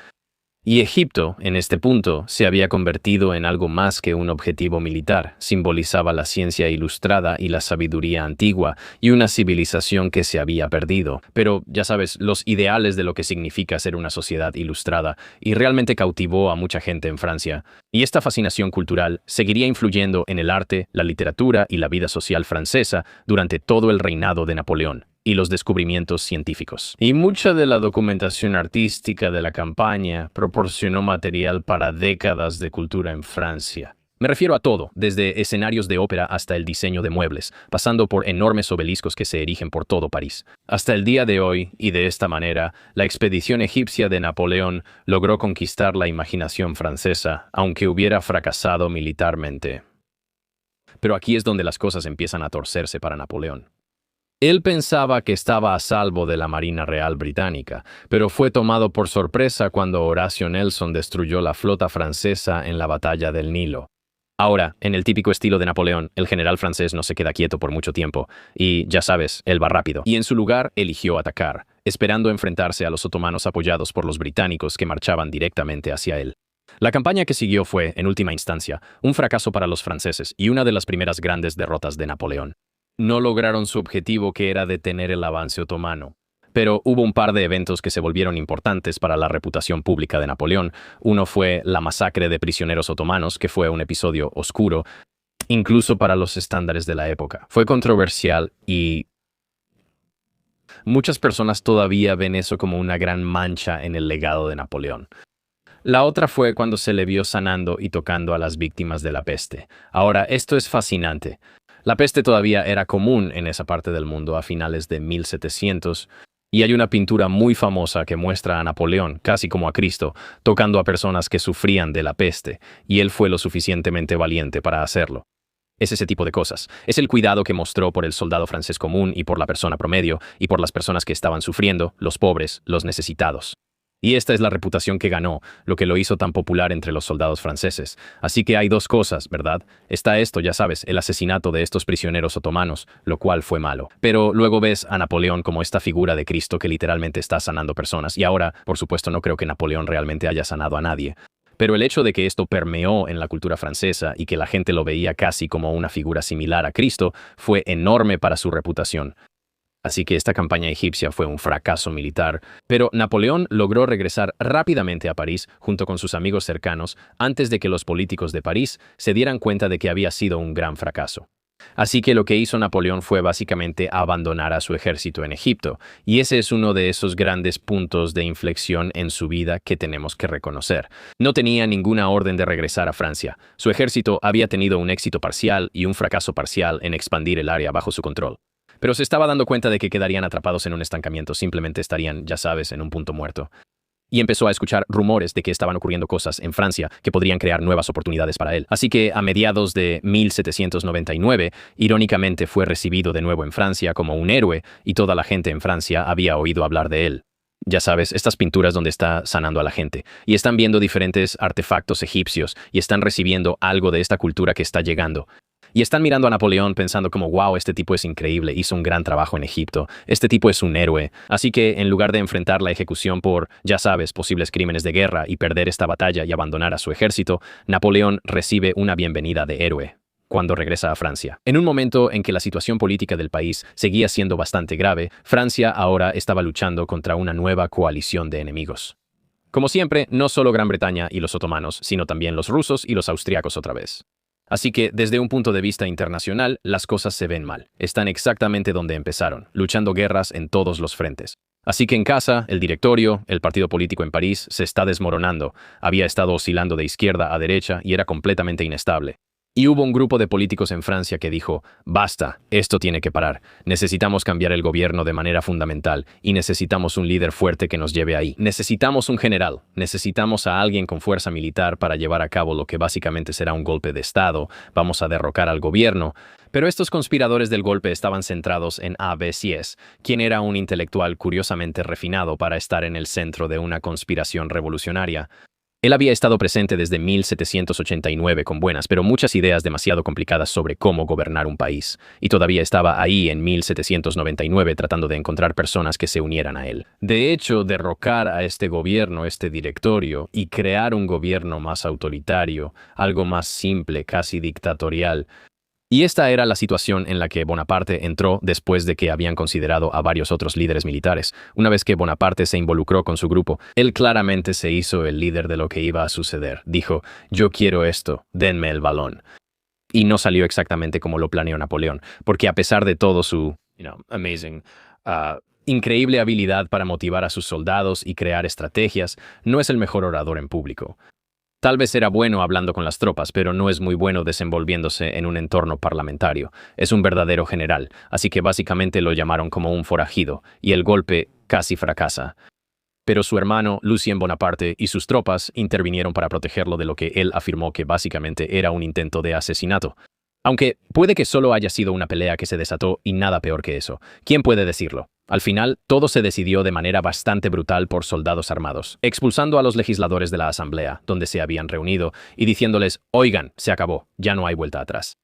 Y Egipto, en este punto, se había convertido en algo más que un objetivo militar, simbolizaba la ciencia ilustrada y la sabiduría antigua, y una civilización que se había perdido. Pero, ya sabes, los ideales de lo que significa ser una sociedad ilustrada, y realmente cautivó a mucha gente en Francia. Y esta fascinación cultural seguiría influyendo en el arte, la literatura y la vida social francesa durante todo el reinado de Napoleón y los descubrimientos científicos. Y mucha de la documentación artística de la campaña proporcionó material para décadas de cultura en Francia. Me refiero a todo, desde escenarios de ópera hasta el diseño de muebles, pasando por enormes obeliscos que se erigen por todo París. Hasta el día de hoy, y de esta manera, la expedición egipcia de Napoleón logró conquistar la imaginación francesa, aunque hubiera fracasado militarmente. Pero aquí es donde las cosas empiezan a torcerse para Napoleón. Él pensaba que estaba a salvo de la Marina Real Británica, pero fue tomado por sorpresa cuando Horatio Nelson destruyó la flota francesa en la Batalla del Nilo. Ahora, en el típico estilo de Napoleón, el general francés no se queda quieto por mucho tiempo, y, ya sabes, él va rápido. Y en su lugar eligió atacar, esperando enfrentarse a los otomanos apoyados por los británicos que marchaban directamente hacia él. La campaña que siguió fue, en última instancia, un fracaso para los franceses y una de las primeras grandes derrotas de Napoleón. No lograron su objetivo, que era detener el avance otomano. Pero hubo un par de eventos que se volvieron importantes para la reputación pública de Napoleón. Uno fue la masacre de prisioneros otomanos, que fue un episodio oscuro, incluso para los estándares de la época. Fue controversial y muchas personas todavía ven eso como una gran mancha en el legado de Napoleón. La otra fue cuando se le vio sanando y tocando a las víctimas de la peste. Ahora, esto es fascinante. La peste todavía era común en esa parte del mundo a finales de 1700, y hay una pintura muy famosa que muestra a Napoleón, casi como a Cristo, tocando a personas que sufrían de la peste, y él fue lo suficientemente valiente para hacerlo. Es ese tipo de cosas. Es el cuidado que mostró por el soldado francés común y por la persona promedio, y por las personas que estaban sufriendo, los pobres, los necesitados. Y esta es la reputación que ganó, lo que lo hizo tan popular entre los soldados franceses. Así que hay dos cosas, ¿verdad? Está esto, ya sabes, el asesinato de estos prisioneros otomanos, lo cual fue malo. Pero luego ves a Napoleón como esta figura de Cristo que literalmente está sanando personas. Y ahora, por supuesto, no creo que Napoleón realmente haya sanado a nadie. Pero el hecho de que esto permeó en la cultura francesa y que la gente lo veía casi como una figura similar a Cristo fue enorme para su reputación. Así que esta campaña egipcia fue un fracaso militar, pero Napoleón logró regresar rápidamente a París junto con sus amigos cercanos antes de que los políticos de París se dieran cuenta de que había sido un gran fracaso. Así que lo que hizo Napoleón fue básicamente abandonar a su ejército en Egipto, y ese es uno de esos grandes puntos de inflexión en su vida que tenemos que reconocer. No tenía ninguna orden de regresar a Francia. Su ejército había tenido un éxito parcial y un fracaso parcial en expandir el área bajo su control. Pero se estaba dando cuenta de que quedarían atrapados en un estancamiento, simplemente estarían, ya sabes, en un punto muerto. Y empezó a escuchar rumores de que estaban ocurriendo cosas en Francia que podrían crear nuevas oportunidades para él. Así que a mediados de 1799, irónicamente fue recibido de nuevo en Francia como un héroe y toda la gente en Francia había oído hablar de él. Ya sabes, estas pinturas donde está sanando a la gente y están viendo diferentes artefactos egipcios y están recibiendo algo de esta cultura que está llegando. Y están mirando a Napoleón pensando como, wow, este tipo es increíble, hizo un gran trabajo en Egipto, este tipo es un héroe. Así que en lugar de enfrentar la ejecución por, ya sabes, posibles crímenes de guerra y perder esta batalla y abandonar a su ejército, Napoleón recibe una bienvenida de héroe cuando regresa a Francia. En un momento en que la situación política del país seguía siendo bastante grave, Francia ahora estaba luchando contra una nueva coalición de enemigos. Como siempre, no solo Gran Bretaña y los otomanos, sino también los rusos y los austriacos otra vez. Así que, desde un punto de vista internacional, las cosas se ven mal. Están exactamente donde empezaron, luchando guerras en todos los frentes. Así que en casa, el directorio, el partido político en París, se está desmoronando. Había estado oscilando de izquierda a derecha y era completamente inestable. Y hubo un grupo de políticos en Francia que dijo, basta, esto tiene que parar. Necesitamos cambiar el gobierno de manera fundamental y necesitamos un líder fuerte que nos lleve ahí. Necesitamos un general, necesitamos a alguien con fuerza militar para llevar a cabo lo que básicamente será un golpe de Estado. Vamos a derrocar al gobierno. Pero estos conspiradores del golpe estaban centrados en A.B. Sieyès, quien era un intelectual curiosamente refinado para estar en el centro de una conspiración revolucionaria. Él había estado presente desde 1789 con buenas, pero muchas ideas demasiado complicadas sobre cómo gobernar un país, y todavía estaba ahí en 1799 tratando de encontrar personas que se unieran a él. De hecho, derrocar a este gobierno, este directorio, y crear un gobierno más autoritario, algo más simple, casi dictatorial. Y esta era la situación en la que Bonaparte entró después de que habían considerado a varios otros líderes militares. Una vez que Bonaparte se involucró con su grupo, él claramente se hizo el líder de lo que iba a suceder. Dijo, yo quiero esto, denme el balón. Y no salió exactamente como lo planeó Napoleón, porque a pesar de todo su, increíble habilidad para motivar a sus soldados y crear estrategias, no es el mejor orador en público. Tal vez era bueno hablando con las tropas, pero no es muy bueno desenvolviéndose en un entorno parlamentario. Es un verdadero general, así que básicamente lo llamaron como un forajido, y el golpe casi fracasa. Pero su hermano, Lucien Bonaparte, y sus tropas intervinieron para protegerlo de lo que él afirmó que básicamente era un intento de asesinato. Aunque puede que solo haya sido una pelea que se desató y nada peor que eso. ¿Quién puede decirlo? Al final, todo se decidió de manera bastante brutal por soldados armados, expulsando a los legisladores de la asamblea, donde se habían reunido, y diciéndoles, oigan, se acabó, ya no hay vuelta atrás.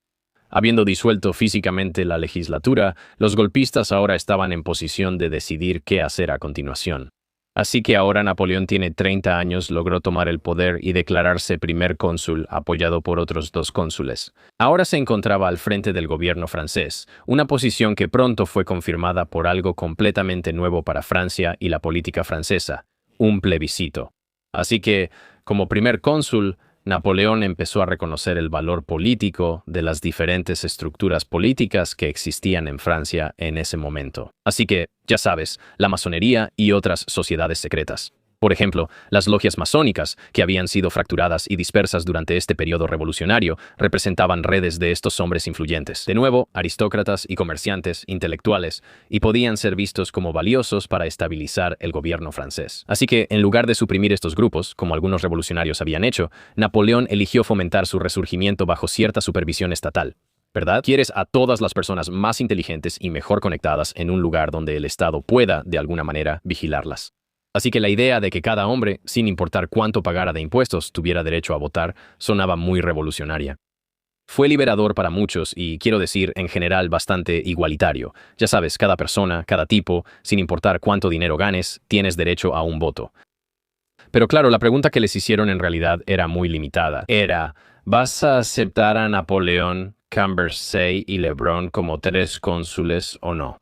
Habiendo disuelto físicamente la legislatura, los golpistas ahora estaban en posición de decidir qué hacer a continuación. Así que ahora Napoleón tiene 30 años, logró tomar el poder y declararse primer cónsul, apoyado por otros 2 cónsules. Ahora se encontraba al frente del gobierno francés, una posición que pronto fue confirmada por algo completamente nuevo para Francia y la política francesa, un plebiscito. Así que, como primer cónsul, Napoleón empezó a reconocer el valor político de las diferentes estructuras políticas que existían en Francia en ese momento. Así que, ya sabes, la masonería y otras sociedades secretas. Por ejemplo, las logias masónicas, que habían sido fracturadas y dispersas durante este periodo revolucionario, representaban redes de estos hombres influyentes. De nuevo, aristócratas y comerciantes, intelectuales, y podían ser vistos como valiosos para estabilizar el gobierno francés. Así que, en lugar de suprimir estos grupos, como algunos revolucionarios habían hecho, Napoleón eligió fomentar su resurgimiento bajo cierta supervisión estatal. ¿Verdad? Quieres a todas las personas más inteligentes y mejor conectadas en un lugar donde el Estado pueda, de alguna manera, vigilarlas. Así que la idea de que cada hombre, sin importar cuánto pagara de impuestos, tuviera derecho a votar, sonaba muy revolucionaria. Fue liberador para muchos y, quiero decir, en general bastante igualitario. Ya sabes, cada persona, cada tipo, sin importar cuánto dinero ganes, tienes derecho a un voto. Pero claro, la pregunta que les hicieron en realidad era muy limitada. Era, ¿vas a aceptar a Napoleón, Cambersey y Lebrun como 3 cónsules o no?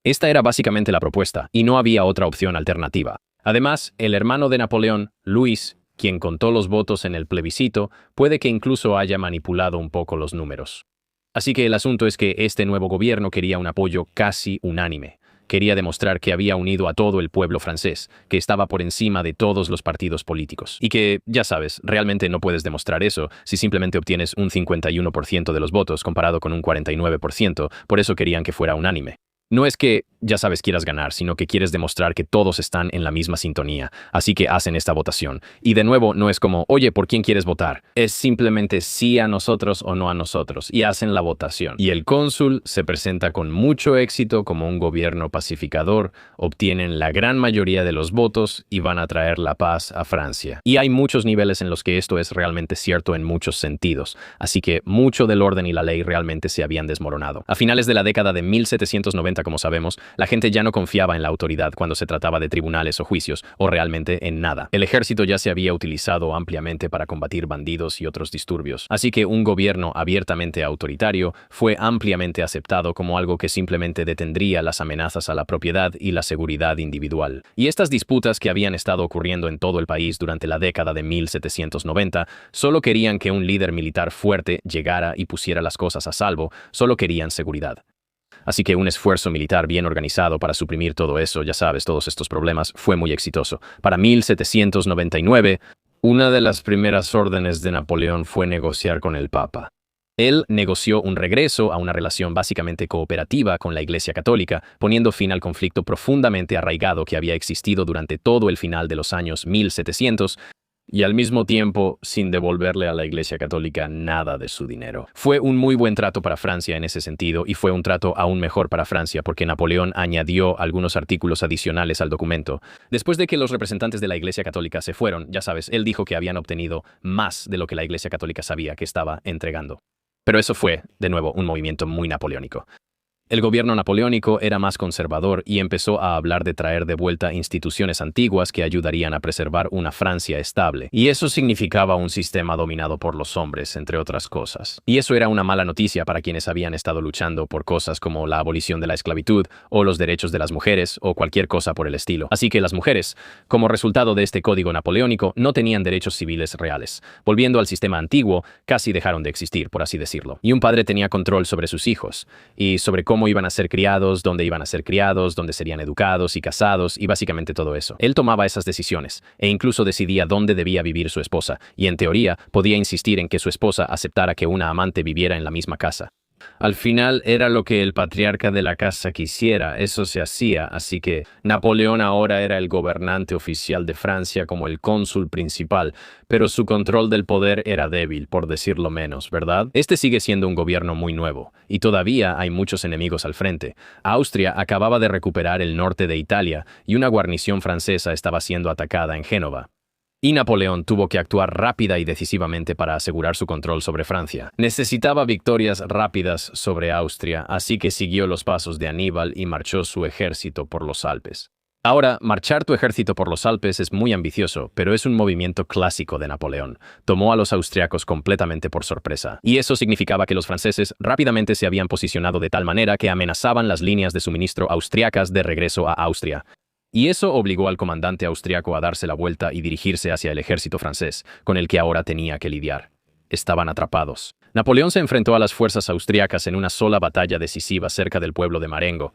Esta era básicamente la propuesta, y no había otra opción alternativa. Además, el hermano de Napoleón, Luis, quien contó los votos en el plebiscito, puede que incluso haya manipulado un poco los números. Así que el asunto es que este nuevo gobierno quería un apoyo casi unánime. Quería demostrar que había unido a todo el pueblo francés, que estaba por encima de todos los partidos políticos. Y que, ya sabes, realmente no puedes demostrar eso si simplemente obtienes un 51% de los votos comparado con un 49%, por eso querían que fuera unánime. No es que, ya sabes, quieras ganar, sino que quieres demostrar que todos están en la misma sintonía, así que hacen esta votación. Y de nuevo, no es como, oye, ¿por quién quieres votar? Es simplemente sí a nosotros o no a nosotros, y hacen la votación. Y el cónsul se presenta con mucho éxito como un gobierno pacificador, obtienen la gran mayoría de los votos y van a traer la paz a Francia. Y hay muchos niveles en los que esto es realmente cierto en muchos sentidos, así que mucho del orden y la ley realmente se habían desmoronado. A finales de la década de 1790, como sabemos, la gente ya no confiaba en la autoridad cuando se trataba de tribunales o juicios, o realmente en nada. El ejército ya se había utilizado ampliamente para combatir bandidos y otros disturbios, así que un gobierno abiertamente autoritario fue ampliamente aceptado como algo que simplemente detendría las amenazas a la propiedad y la seguridad individual. Y estas disputas que habían estado ocurriendo en todo el país durante la década de 1790 solo querían que un líder militar fuerte llegara y pusiera las cosas a salvo, solo querían seguridad. Así que un esfuerzo militar bien organizado para suprimir todo eso, ya sabes, todos estos problemas, fue muy exitoso. Para 1799, una de las primeras órdenes de Napoleón fue negociar con el Papa. Él negoció un regreso a una relación básicamente cooperativa con la Iglesia Católica, poniendo fin al conflicto profundamente arraigado que había existido durante todo el final de los años 1700, y al mismo tiempo sin devolverle a la Iglesia Católica nada de su dinero. Fue un muy buen trato para Francia en ese sentido, y fue un trato aún mejor para Francia porque Napoleón añadió algunos artículos adicionales al documento. Después de que los representantes de la Iglesia Católica se fueron, ya sabes, él dijo que habían obtenido más de lo que la Iglesia Católica sabía que estaba entregando. Pero eso fue, de nuevo, un movimiento muy napoleónico. El gobierno napoleónico era más conservador y empezó a hablar de traer de vuelta instituciones antiguas que ayudarían a preservar una Francia estable. Y eso significaba un sistema dominado por los hombres, entre otras cosas. Y eso era una mala noticia para quienes habían estado luchando por cosas como la abolición de la esclavitud, o los derechos de las mujeres, o cualquier cosa por el estilo. Así que las mujeres, como resultado de este código napoleónico, no tenían derechos civiles reales. Volviendo al sistema antiguo, casi dejaron de existir, por así decirlo. Y un padre tenía control sobre sus hijos, y sobre cómo iban a ser criados, dónde iban a ser criados, dónde serían educados y casados, y básicamente todo eso. Él tomaba esas decisiones, e incluso decidía dónde debía vivir su esposa, y en teoría podía insistir en que su esposa aceptara que una amante viviera en la misma casa. Al final era lo que el patriarca de la casa quisiera, eso se hacía, así que Napoleón ahora era el gobernante oficial de Francia como el cónsul principal, pero su control del poder era débil, por decirlo menos, ¿verdad? Este sigue siendo un gobierno muy nuevo, y todavía hay muchos enemigos al frente. Austria acababa de recuperar el norte de Italia, y una guarnición francesa estaba siendo atacada en Génova. Y Napoleón tuvo que actuar rápida y decisivamente para asegurar su control sobre Francia. Necesitaba victorias rápidas sobre Austria, así que siguió los pasos de Aníbal y marchó su ejército por los Alpes. Ahora, marchar tu ejército por los Alpes es muy ambicioso, pero es un movimiento clásico de Napoleón. Tomó a los austriacos completamente por sorpresa. Y eso significaba que los franceses rápidamente se habían posicionado de tal manera que amenazaban las líneas de suministro austriacas de regreso a Austria. Y eso obligó al comandante austriaco a darse la vuelta y dirigirse hacia el ejército francés, con el que ahora tenía que lidiar. Estaban atrapados. Napoleón se enfrentó a las fuerzas austriacas en una sola batalla decisiva cerca del pueblo de Marengo.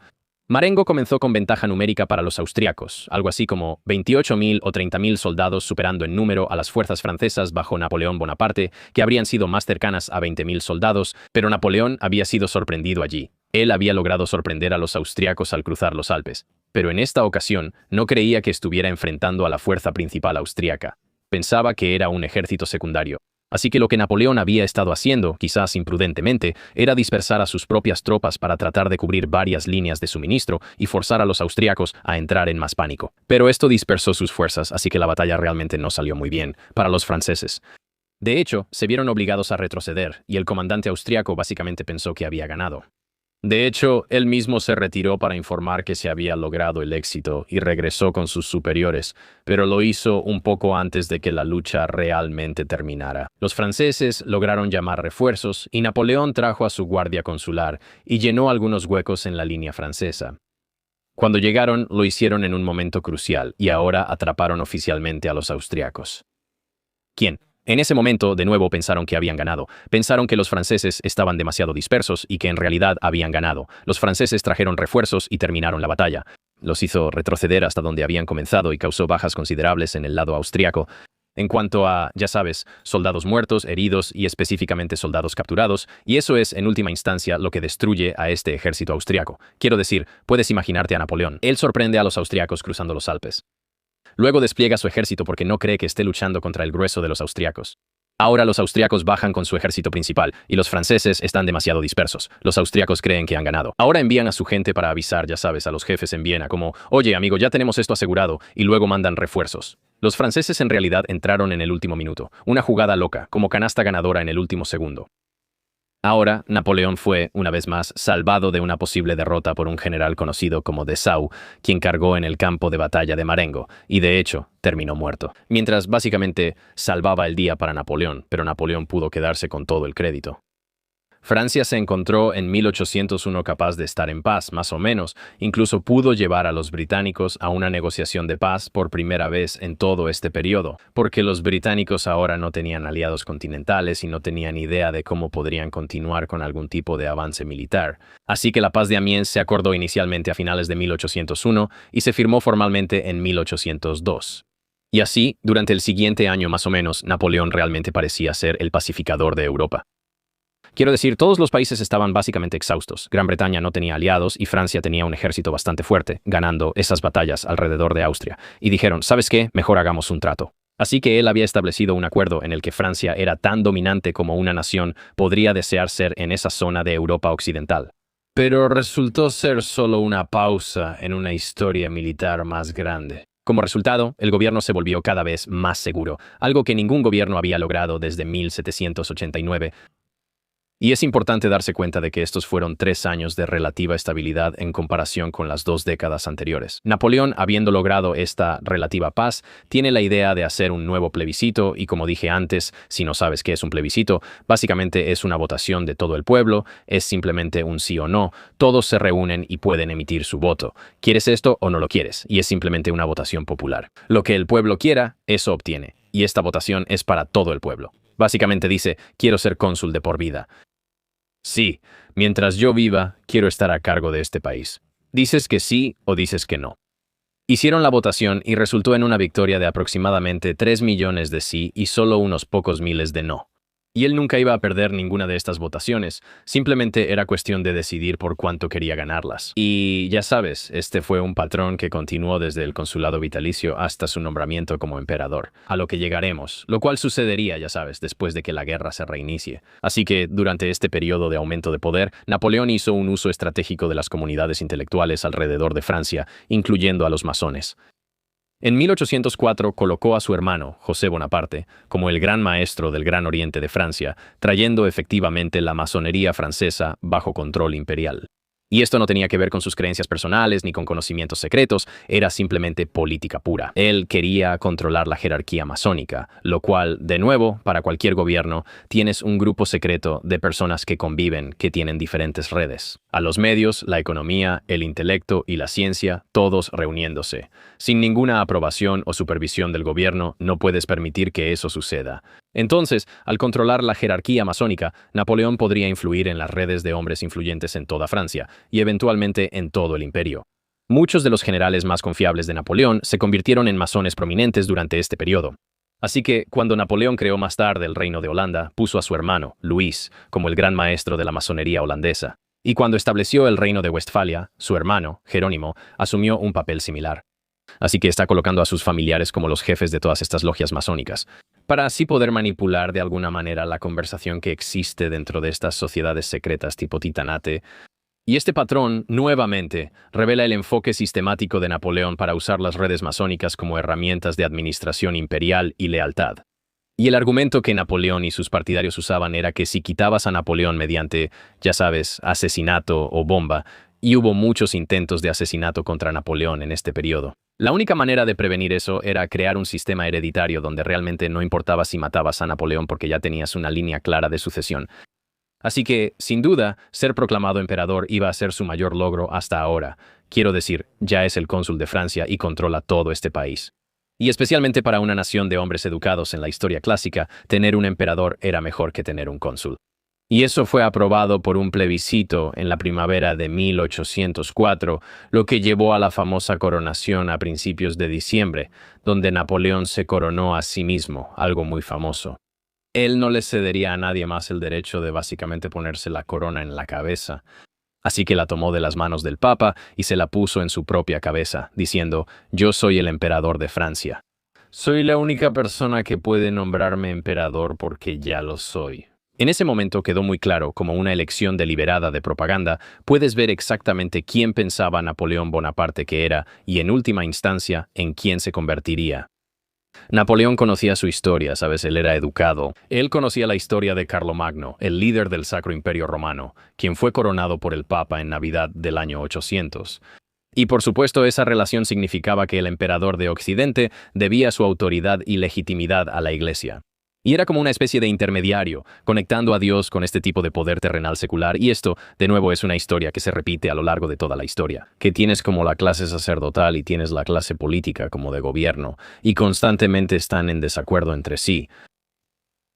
Marengo comenzó con ventaja numérica para los austriacos, algo así como 28.000 o 30.000 soldados, superando en número a las fuerzas francesas bajo Napoleón Bonaparte, que habrían sido más cercanas a 20.000 soldados, pero Napoleón había sido sorprendido allí. Él había logrado sorprender a los austriacos al cruzar los Alpes, pero en esta ocasión no creía que estuviera enfrentando a la fuerza principal austriaca. Pensaba que era un ejército secundario. Así que lo que Napoleón había estado haciendo, quizás imprudentemente, era dispersar a sus propias tropas para tratar de cubrir varias líneas de suministro y forzar a los austriacos a entrar en más pánico. Pero esto dispersó sus fuerzas, así que la batalla realmente no salió muy bien para los franceses. De hecho, se vieron obligados a retroceder, y el comandante austriaco básicamente pensó que había ganado. De hecho, él mismo se retiró para informar que se había logrado el éxito y regresó con sus superiores, pero lo hizo un poco antes de que la lucha realmente terminara. Los franceses lograron llamar refuerzos y Napoleón trajo a su guardia consular y llenó algunos huecos en la línea francesa. Cuando llegaron, lo hicieron en un momento crucial y ahora atraparon oficialmente a los austriacos. ¿Quién? En ese momento, de nuevo, pensaron que habían ganado. Pensaron que los franceses estaban demasiado dispersos y que en realidad habían ganado. Los franceses trajeron refuerzos y terminaron la batalla. Los hizo retroceder hasta donde habían comenzado y causó bajas considerables en el lado austriaco. En cuanto a, ya sabes, soldados muertos, heridos y específicamente soldados capturados, y eso es, en última instancia, lo que destruye a este ejército austriaco. Quiero decir, puedes imaginarte a Napoleón. Él sorprende a los austriacos cruzando los Alpes. Luego despliega su ejército porque no cree que esté luchando contra el grueso de los austriacos. Ahora los austriacos bajan con su ejército principal y los franceses están demasiado dispersos. Los austriacos creen que han ganado. Ahora envían a su gente para avisar, ya sabes, a los jefes en Viena como, oye amigo, ya tenemos esto asegurado, y luego mandan refuerzos. Los franceses en realidad entraron en el último minuto, una jugada loca, como canasta ganadora en el último segundo. Ahora, Napoleón fue, una vez más, salvado de una posible derrota por un general conocido como Dessau, quien cargó en el campo de batalla de Marengo, y de hecho, terminó muerto. Mientras básicamente salvaba el día para Napoleón, pero Napoleón pudo quedarse con todo el crédito. Francia se encontró en 1801 capaz de estar en paz, más o menos. Incluso pudo llevar a los británicos a una negociación de paz por primera vez en todo este periodo, porque los británicos ahora no tenían aliados continentales y no tenían idea de cómo podrían continuar con algún tipo de avance militar. Así que la paz de Amiens se acordó inicialmente a finales de 1801 y se firmó formalmente en 1802. Y así, durante el siguiente año más o menos, Napoleón realmente parecía ser el pacificador de Europa. Quiero decir, todos los países estaban básicamente exhaustos. Gran Bretaña no tenía aliados y Francia tenía un ejército bastante fuerte, ganando esas batallas alrededor de Austria. Y dijeron, ¿sabes qué? Mejor hagamos un trato. Así que él había establecido un acuerdo en el que Francia era tan dominante como una nación podría desear ser en esa zona de Europa occidental. Pero resultó ser solo una pausa en una historia militar más grande. Como resultado, el gobierno se volvió cada vez más seguro, algo que ningún gobierno había logrado desde 1789. Y es importante darse cuenta de que estos fueron 3 años de relativa estabilidad en comparación con las 2 décadas anteriores. Napoleón, habiendo logrado esta relativa paz, tiene la idea de hacer un nuevo plebiscito y, como dije antes, si no sabes qué es un plebiscito, básicamente es una votación de todo el pueblo, es simplemente un sí o no, todos se reúnen y pueden emitir su voto. ¿Quieres esto o no lo quieres? Y es simplemente una votación popular. Lo que el pueblo quiera, eso obtiene. Y esta votación es para todo el pueblo. Básicamente dice, quiero ser cónsul de por vida. Sí, mientras yo viva, quiero estar a cargo de este país. Dices que sí o dices que no. Hicieron la votación y resultó en una victoria de aproximadamente 3 millones de sí y solo unos pocos miles de no. Y él nunca iba a perder ninguna de estas votaciones, simplemente era cuestión de decidir por cuánto quería ganarlas. Y ya sabes, este fue un patrón que continuó desde el consulado vitalicio hasta su nombramiento como emperador, a lo que llegaremos, lo cual sucedería, ya sabes, después de que la guerra se reinicie. Así que, durante este periodo de aumento de poder, Napoleón hizo un uso estratégico de las comunidades intelectuales alrededor de Francia, incluyendo a los masones. En 1804 colocó a su hermano, José Bonaparte, como el gran maestro del Gran Oriente de Francia, trayendo efectivamente la masonería francesa bajo control imperial. Y esto no tenía que ver con sus creencias personales ni con conocimientos secretos, era simplemente política pura. Él quería controlar la jerarquía masónica, lo cual, de nuevo, para cualquier gobierno, tienes un grupo secreto de personas que conviven, que tienen diferentes redes. A los medios, la economía, el intelecto y la ciencia, todos reuniéndose. Sin ninguna aprobación o supervisión del gobierno, no puedes permitir que eso suceda. Entonces, al controlar la jerarquía masónica, Napoleón podría influir en las redes de hombres influyentes en toda Francia y eventualmente en todo el imperio. Muchos de los generales más confiables de Napoleón se convirtieron en masones prominentes durante este periodo. Así que, cuando Napoleón creó más tarde el Reino de Holanda, puso a su hermano, Luis, como el gran maestro de la masonería holandesa. Y cuando estableció el Reino de Westfalia, su hermano, Jerónimo, asumió un papel similar. Así que está colocando a sus familiares como los jefes de todas estas logias masónicas, para así poder manipular de alguna manera la conversación que existe dentro de estas sociedades secretas tipo Titanate. Y este patrón, nuevamente, revela el enfoque sistemático de Napoleón para usar las redes masónicas como herramientas de administración imperial y lealtad. Y el argumento que Napoleón y sus partidarios usaban era que si quitabas a Napoleón mediante, ya sabes, asesinato o bomba, y hubo muchos intentos de asesinato contra Napoleón en este periodo. La única manera de prevenir eso era crear un sistema hereditario donde realmente no importaba si matabas a Napoleón porque ya tenías una línea clara de sucesión. Así que, sin duda, ser proclamado emperador iba a ser su mayor logro hasta ahora. Quiero decir, ya es el cónsul de Francia y controla todo este país. Y especialmente para una nación de hombres educados en la historia clásica, tener un emperador era mejor que tener un cónsul. Y eso fue aprobado por un plebiscito en la primavera de 1804, lo que llevó a la famosa coronación a principios de diciembre, donde Napoleón se coronó a sí mismo, algo muy famoso. Él no le cedería a nadie más el derecho de básicamente ponerse la corona en la cabeza. Así que la tomó de las manos del Papa y se la puso en su propia cabeza, diciendo: «Yo soy el emperador de Francia. Soy la única persona que puede nombrarme emperador porque ya lo soy». En ese momento quedó muy claro, como una elección deliberada de propaganda, puedes ver exactamente quién pensaba Napoleón Bonaparte que era y, en última instancia, en quién se convertiría. Napoleón conocía su historia, ¿sabes? Él era educado. Él conocía la historia de Carlomagno, el líder del Sacro Imperio Romano, quien fue coronado por el Papa en Navidad del año 800. Y por supuesto esa relación significaba que el emperador de Occidente debía su autoridad y legitimidad a la Iglesia. Y era como una especie de intermediario, conectando a Dios con este tipo de poder terrenal secular, y esto, de nuevo, es una historia que se repite a lo largo de toda la historia, que tienes como la clase sacerdotal y tienes la clase política como de gobierno, y constantemente están en desacuerdo entre sí.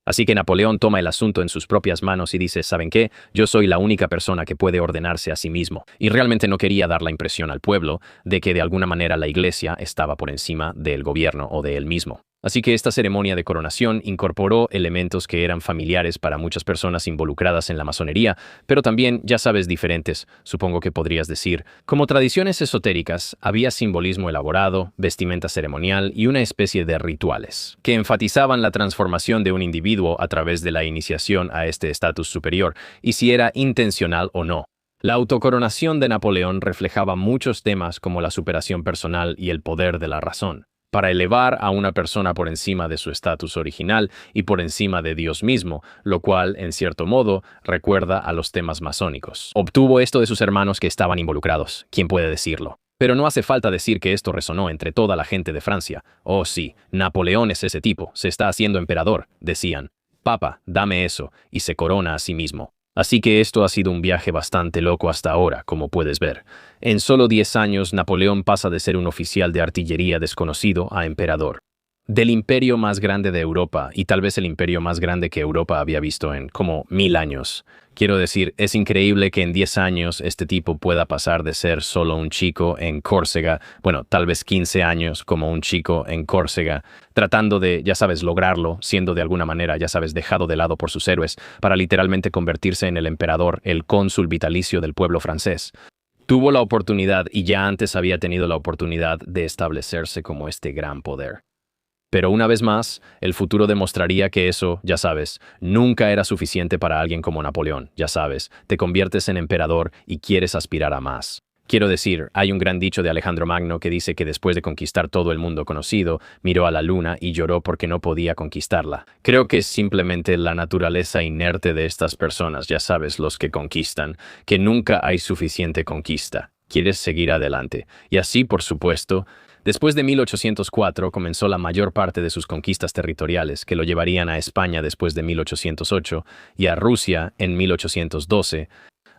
Así que Napoleón toma el asunto en sus propias manos y dice: ¿saben qué? Yo soy la única persona que puede ordenarse a sí mismo. Y realmente no quería dar la impresión al pueblo de que de alguna manera la Iglesia estaba por encima del gobierno o de él mismo. Así que esta ceremonia de coronación incorporó elementos que eran familiares para muchas personas involucradas en la masonería, pero también, ya sabes, diferentes, supongo que podrías decir. Como tradiciones esotéricas, había simbolismo elaborado, vestimenta ceremonial y una especie de rituales, que enfatizaban la transformación de un individuo a través de la iniciación a este estatus superior, y si era intencional o no. La autocoronación de Napoleón reflejaba muchos temas como la superación personal y el poder de la razón, para elevar a una persona por encima de su estatus original y por encima de Dios mismo, lo cual, en cierto modo, recuerda a los temas masónicos. Obtuvo esto de sus hermanos que estaban involucrados, ¿quién puede decirlo? Pero no hace falta decir que esto resonó entre toda la gente de Francia. Oh sí, Napoleón es ese tipo, se está haciendo emperador, decían. Papa, dame eso, y se corona a sí mismo. Así que esto ha sido un viaje bastante loco hasta ahora, como puedes ver. En solo 10 años, Napoleón pasa de ser un oficial de artillería desconocido a emperador. Del imperio más grande de Europa, y tal vez el imperio más grande que Europa había visto en como 1000 años. Quiero decir, es increíble que en 10 años este tipo pueda pasar de ser solo un chico en Córcega, bueno, tal vez 15 años como un chico en Córcega, tratando de, ya sabes, lograrlo, siendo de alguna manera, ya sabes, dejado de lado por sus héroes, para literalmente convertirse en el emperador, el cónsul vitalicio del pueblo francés. Tuvo la oportunidad, y ya antes había tenido la oportunidad, de establecerse como este gran poder. Pero una vez más, el futuro demostraría que eso, ya sabes, nunca era suficiente para alguien como Napoleón, ya sabes, te conviertes en emperador y quieres aspirar a más. Quiero decir, hay un gran dicho de Alejandro Magno que dice que después de conquistar todo el mundo conocido, miró a la luna y lloró porque no podía conquistarla. Creo que es simplemente la naturaleza inerte de estas personas, ya sabes, los que conquistan, que nunca hay suficiente conquista. Quieres seguir adelante. Y así, por supuesto, después de 1804 comenzó la mayor parte de sus conquistas territoriales, que lo llevarían a España después de 1808 y a Rusia en 1812.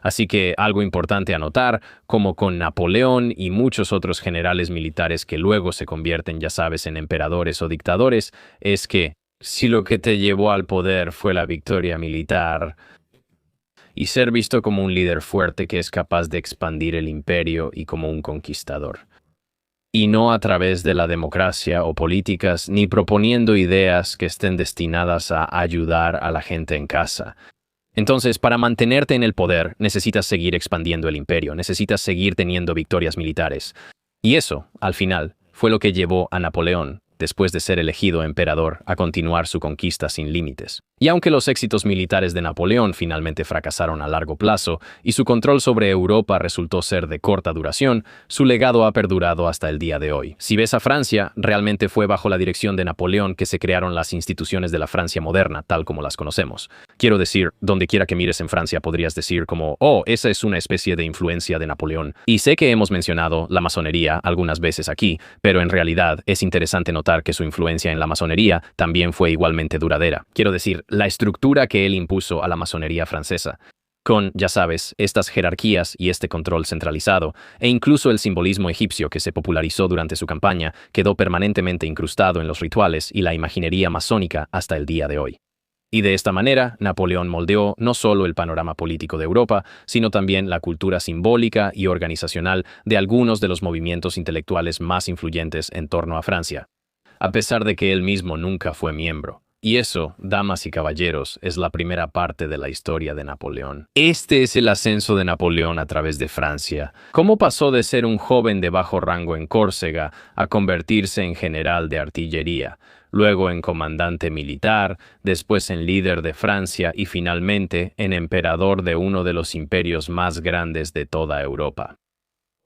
Así que algo importante a notar, como con Napoleón y muchos otros generales militares que luego se convierten, ya sabes, en emperadores o dictadores, es que si lo que te llevó al poder fue la victoria militar y ser visto como un líder fuerte que es capaz de expandir el imperio y como un conquistador, y no a través de la democracia o políticas, ni proponiendo ideas que estén destinadas a ayudar a la gente en casa. Entonces, para mantenerte en el poder, necesitas seguir expandiendo el imperio, necesitas seguir teniendo victorias militares. Y eso, al final, fue lo que llevó a Napoleón, después de ser elegido emperador, a continuar su conquista sin límites. Y aunque los éxitos militares de Napoleón finalmente fracasaron a largo plazo y su control sobre Europa resultó ser de corta duración, su legado ha perdurado hasta el día de hoy. Si ves a Francia, realmente fue bajo la dirección de Napoleón que se crearon las instituciones de la Francia moderna, tal como las conocemos. Quiero decir, donde quiera que mires en Francia podrías decir como, oh, esa es una especie de influencia de Napoleón. Y sé que hemos mencionado la masonería algunas veces aquí, pero en realidad es interesante notar que su influencia en la masonería también fue igualmente duradera. Quiero decir, la estructura que él impuso a la masonería francesa. con, ya sabes, estas jerarquías y este control centralizado, e incluso el simbolismo egipcio que se popularizó durante su campaña quedó permanentemente incrustado en los rituales y la imaginería masónica hasta el día de hoy. Y de esta manera, Napoleón moldeó no solo el panorama político de Europa, sino también la cultura simbólica y organizacional de algunos de los movimientos intelectuales más influyentes en torno a Francia, a pesar de que él mismo nunca fue miembro. Y eso, damas y caballeros, es la primera parte de la historia de Napoleón. Este es el ascenso de Napoleón a través de Francia. ¿Cómo pasó de ser un joven de bajo rango en Córcega a convertirse en general de artillería, luego en comandante militar, después en líder de Francia y finalmente en emperador de uno de los imperios más grandes de toda Europa?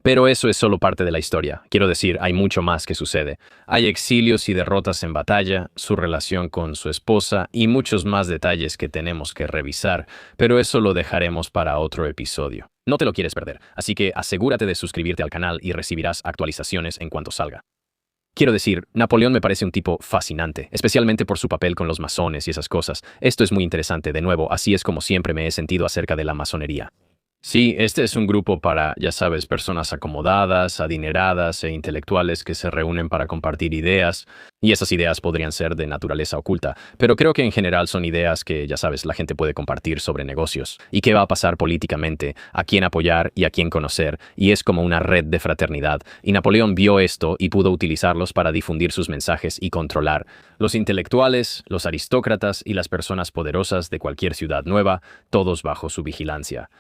Pero eso es solo parte de la historia. Quiero decir, hay mucho más que sucede. Hay exilios y derrotas en batalla, su relación con su esposa y muchos más detalles que tenemos que revisar, pero eso lo dejaremos para otro episodio. No te lo quieres perder, así que asegúrate de suscribirte al canal y recibirás actualizaciones en cuanto salga. Quiero decir, Napoleón me parece un tipo fascinante, especialmente por su papel con los masones y esas cosas. Esto es muy interesante, de nuevo, así es como siempre me he sentido acerca de la masonería. Sí, este es un grupo para, ya sabes, personas acomodadas, adineradas e intelectuales que se reúnen para compartir ideas, y esas ideas podrían ser de naturaleza oculta, pero creo que en general son ideas que, ya sabes, la gente puede compartir sobre negocios, y qué va a pasar políticamente, a quién apoyar y a quién conocer, y es como una red de fraternidad, y Napoleón vio esto y pudo utilizarlos para difundir sus mensajes y controlar. Los intelectuales, los aristócratas y las personas poderosas de cualquier ciudad nueva, todos bajo su vigilancia.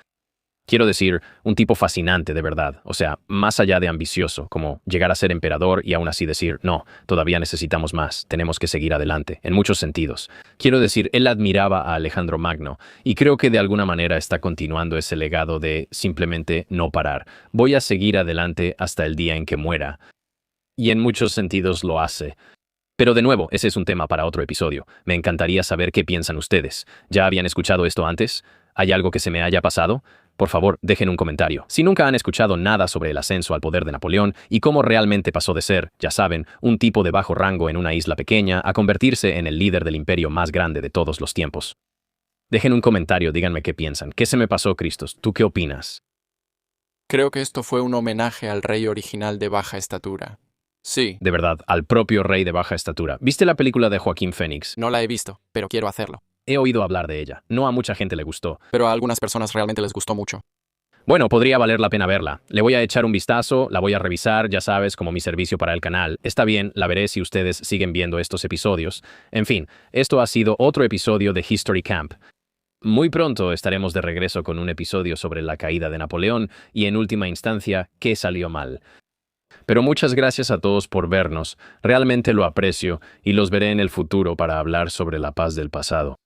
Quiero decir, un tipo fascinante de verdad, o sea, más allá de ambicioso, como llegar a ser emperador y aún así decir, no, todavía necesitamos más, tenemos que seguir adelante, en muchos sentidos. Quiero decir, él admiraba a Alejandro Magno, y creo que de alguna manera está continuando ese legado de simplemente no parar. Voy a seguir adelante hasta el día en que muera. Y en muchos sentidos lo hace. Pero de nuevo, ese es un tema para otro episodio. Me encantaría saber qué piensan ustedes. ¿Ya habían escuchado esto antes? ¿Hay algo que se me haya pasado? Por favor, dejen un comentario. Si nunca han escuchado nada sobre el ascenso al poder de Napoleón y cómo realmente pasó de ser, ya saben, un tipo de bajo rango en una isla pequeña a convertirse en el líder del imperio más grande de todos los tiempos. Dejen un comentario, díganme qué piensan. ¿Qué se me pasó, Cristos? ¿Tú qué opinas? Creo que esto fue un homenaje al rey original de baja estatura. Sí, De verdad, al propio rey de baja estatura. ¿Viste la película de Joaquín Phoenix? no la he visto, pero quiero hacerlo. He oído hablar de ella. No a mucha gente le gustó. Pero a algunas personas realmente les gustó mucho. Bueno, podría valer la pena verla. Le voy a echar un vistazo, la voy a revisar, ya sabes, como mi servicio para el canal. Está bien, la veré si ustedes siguen viendo estos episodios. En fin, esto ha sido otro episodio de History Camp. Muy pronto estaremos de regreso con un episodio sobre la caída de Napoleón y, en última instancia, qué salió mal. Pero muchas gracias a todos por vernos. Realmente lo aprecio y los veré en el futuro para hablar sobre la paz del pasado.